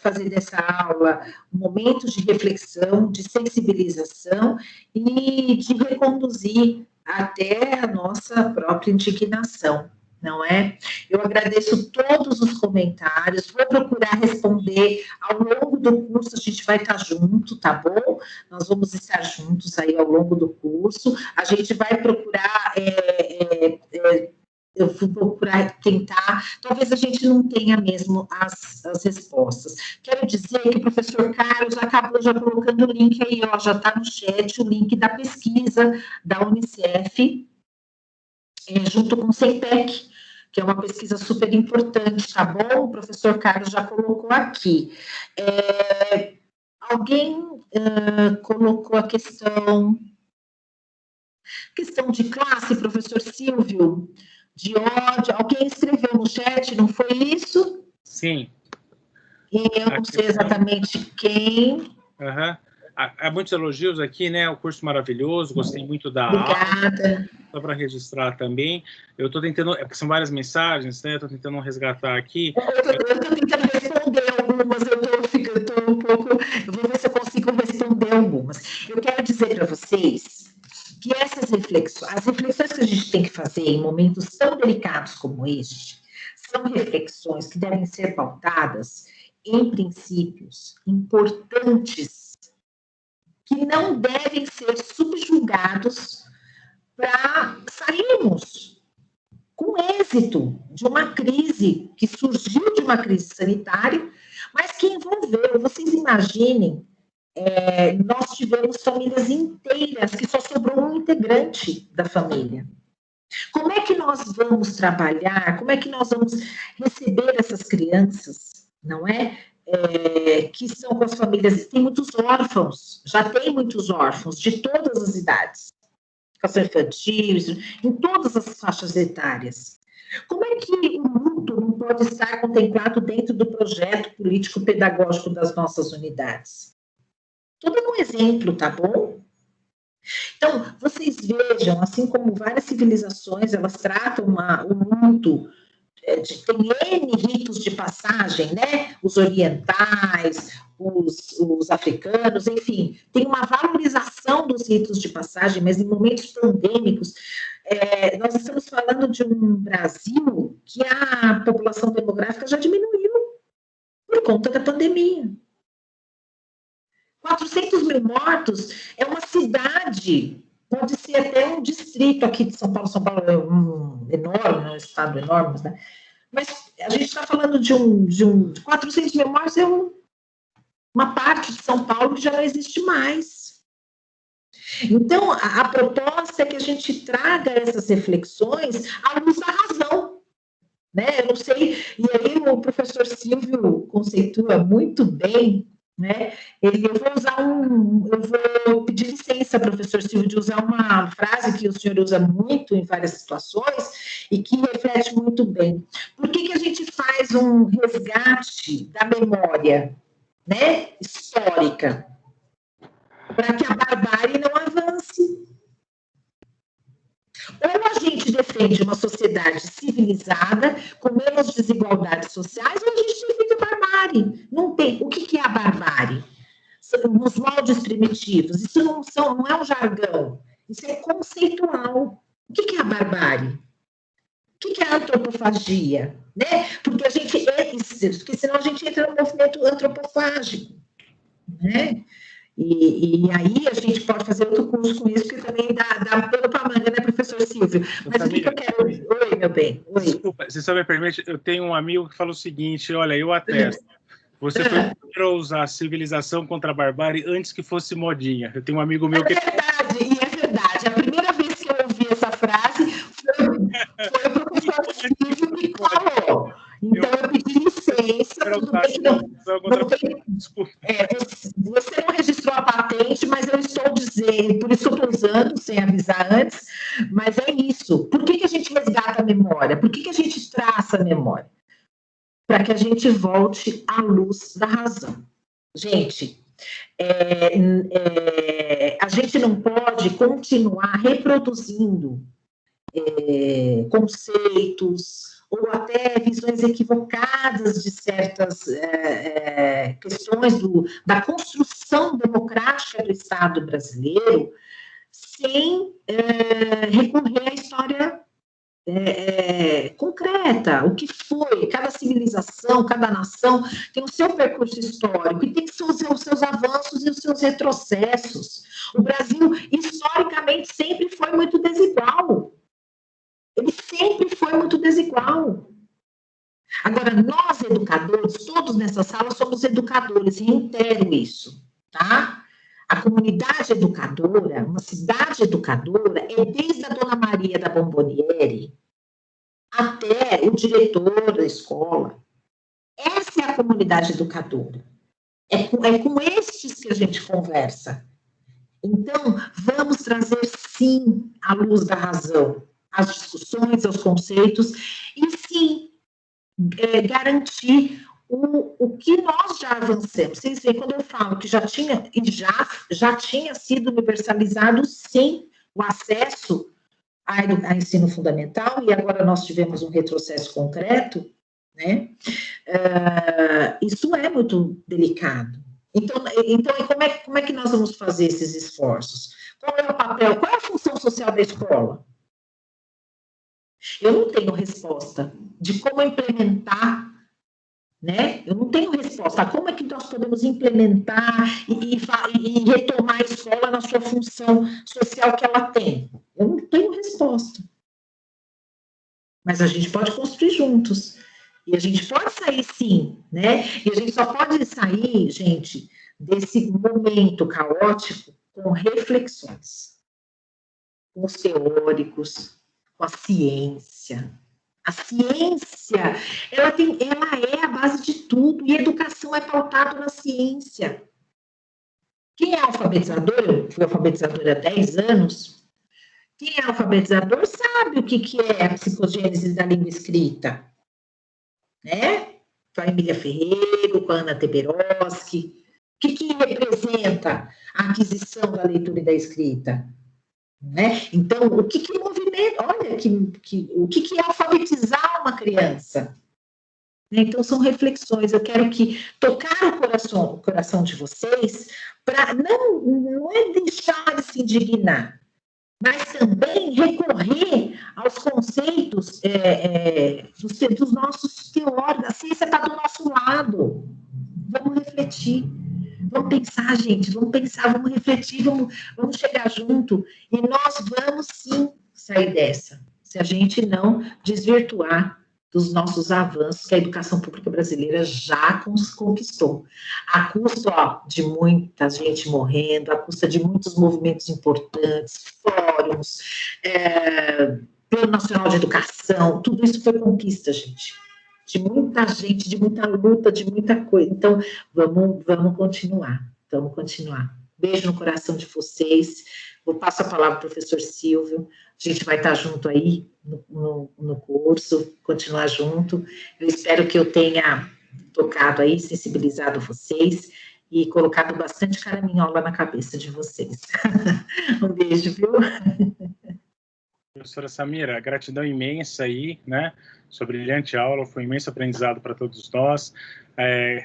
fazer dessa aula um momento de reflexão, de sensibilização e de reconduzir até a nossa própria indignação. Não é? Eu agradeço todos os comentários, vou procurar responder ao longo do curso, a gente vai estar junto, tá bom? Nós vamos estar juntos aí ao longo do curso, a gente vai procurar, eu vou procurar tentar, talvez a gente não tenha mesmo as respostas. Quero dizer que o professor Carlos acabou já colocando o link aí, ó, já está no chat, o link da pesquisa da Unicef, junto com o CEIPEC, que é uma pesquisa super importante, tá bom? O professor Carlos já colocou aqui. Alguém colocou a questão Questão de classe, professor Silvio, de ódio. Alguém escreveu no chat, não foi isso? Sim. E eu não sei exatamente quem. Há muitos elogios aqui, né? O curso maravilhoso, gostei muito da aula. Obrigada. Só para registrar também. Eu estou tentando, porque são várias mensagens, né? Estou tentando resgatar aqui. Eu estou tentando responder algumas, eu estou um pouco. Eu vou ver se eu consigo responder algumas. Eu quero dizer para vocês que essas reflexões, as reflexões que a gente tem que fazer em momentos tão delicados como este, são reflexões que devem ser pautadas em princípios importantes que não devem ser subjugados para sairmos com êxito de uma crise que surgiu de uma crise sanitária, mas que envolveu, vocês imaginem, nós tivemos famílias inteiras que só sobrou um integrante da família. Como é que nós vamos trabalhar, como é que nós vamos receber essas crianças, não é? Que são com as famílias, tem muitos órfãos, já tem muitos órfãos de todas as idades, educação infantil, em todas as faixas etárias. Como é que o luto não pode estar contemplado dentro do projeto político-pedagógico das nossas unidades? Estou dando um exemplo, tá bom? Então, vocês vejam, assim como várias civilizações, elas tratam o luto, tem N ritos de passagem, né? Os orientais, os africanos, enfim, tem uma valorização dos ritos de passagem, mas em momentos pandêmicos, nós estamos falando de um Brasil que a população demográfica já diminuiu por conta da pandemia. 400 mil mortos é uma cidade, pode ser até um distrito aqui de São Paulo. São Paulo é enorme, um estado enorme, né? Mas a gente está falando de 400 mil mortos, é uma parte de São Paulo que já não existe mais. Então, a proposta é que a gente traga essas reflexões à luz da razão, né? Eu não sei, e aí o professor Silvio conceitua muito bem, né? Eu vou pedir licença, professor Silvio, de usar uma frase que o senhor usa muito em várias situações e que reflete muito bem. Por que a gente faz um resgate da memória, né, histórica? Para que a barbárie não avance. Ou a gente defende uma sociedade civilizada, com menos desigualdades sociais, ou a gente defende a barbárie. Não tem. O que é a barbárie? Nos moldes primitivos. Isso não é um jargão. Isso é conceitual. O que é a barbárie? O que é a antropofagia? Né? Porque senão a gente entra no movimento antropofágico. Né? E aí a gente pode fazer outro curso com isso, porque também dá pano para manga, né, professor Silvio? Mas o que eu quero... Oi, meu bem. Oi. Desculpa, se você me permite, eu tenho um amigo que fala o seguinte, olha, eu atesto. Você foi o primeiro a usar civilização contra a barbárie antes que fosse modinha. Eu tenho um amigo meu que... É verdade. A primeira vez que eu ouvi essa frase foi o professor Silvio que falou. Então, eu pedi licença, tudo bem que não tem... Desculpa. Você não registrou a patente, mas eu estou dizendo, por isso eu estou usando, sem avisar antes, mas é isso. Por que a gente resgata a memória? Por que a gente traça a memória? Para que a gente volte à luz da razão. Gente, a gente não pode continuar reproduzindo conceitos ou até visões equivocadas de certas questões da construção democrática do Estado brasileiro, sem recorrer à história concreta. O que foi? Cada civilização, cada nação tem o seu percurso histórico e tem os seus avanços e os seus retrocessos. O Brasil, historicamente, sempre foi muito desigual. Ele sempre foi muito desigual. Agora, nós, educadores, todos nessa sala somos educadores, e reitero isso, tá? A comunidade educadora, uma cidade educadora, é desde a Dona Maria da Bomboniere até o diretor da escola. Essa é a comunidade educadora. É com estes que a gente conversa. Então, vamos trazer, sim, à luz da razão, as discussões, os conceitos, e sim, garantir o que nós já avancemos. Vocês veem, quando eu falo que já tinha sido universalizado, sim, o acesso a ensino fundamental, e agora nós tivemos um retrocesso concreto, né? Isso é muito delicado. Então como é que nós vamos fazer esses esforços? Qual é o papel, qual é a função social da escola? Eu não tenho resposta de como implementar, né? Eu não tenho resposta. Como é que nós podemos implementar e retomar a escola na sua função social que ela tem? Eu não tenho resposta. Mas a gente pode construir juntos. E a gente pode sair, sim, né? E a gente só pode sair, gente, desse momento caótico com reflexões, com os teóricos, com a ciência. A ciência, ela é a base de tudo, e a educação é pautada na ciência. Quem é alfabetizador, eu fui alfabetizadora há 10 anos, quem é alfabetizador sabe o que é a psicogênese da língua escrita, né? Com a Emília Ferreiro, com a Ana Teberoski. O que representa a aquisição da leitura e da escrita? Né? Então, o que movimenta? Olha, o que é alfabetizar uma criança? Então, são reflexões. Eu quero tocar o coração de vocês para não é deixar de se indignar, mas também recorrer aos conceitos dos nossos teóricos. A ciência está do nosso lado. Vamos refletir. Vamos pensar, gente, vamos refletir, vamos chegar junto, e nós vamos, sim, sair dessa, se a gente não desvirtuar dos nossos avanços que a educação pública brasileira já conquistou, a custa de muita gente morrendo, a custa de muitos movimentos importantes, fóruns, Plano Nacional de Educação, tudo isso foi conquista, gente. De muita gente, de muita luta, de muita coisa. Então, vamos continuar. Beijo no coração de vocês. Vou passar a palavra para o professor Silvio. A gente vai estar junto aí no curso, continuar junto. Eu espero que eu tenha tocado aí, sensibilizado vocês e colocado bastante caraminhola na cabeça de vocês. Um beijo, viu? Professora Samira, gratidão imensa aí, né? Sua brilhante aula, foi um imenso aprendizado para todos nós.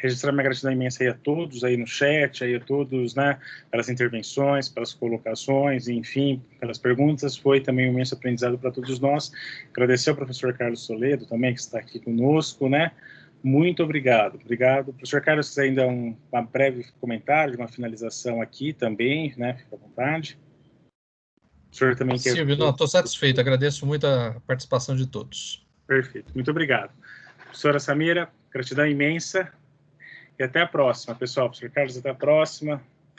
Registrar minha gratidão imensa aí a todos aí no chat, aí a todos, né? Pelas intervenções, pelas colocações, enfim, pelas perguntas. Foi também um imenso aprendizado para todos nós. Agradecer ao professor Carlos Soledo também, que está aqui conosco, né? Muito obrigado. Obrigado. Professor Carlos, se quiser ainda um breve comentário, uma finalização aqui também, né? Fica à vontade. O senhor também quer... Silvio, não, estou satisfeito, agradeço muito a participação de todos. Perfeito, muito obrigado. Professora Samira, gratidão imensa e até a próxima, pessoal. Professor Carlos, até a próxima.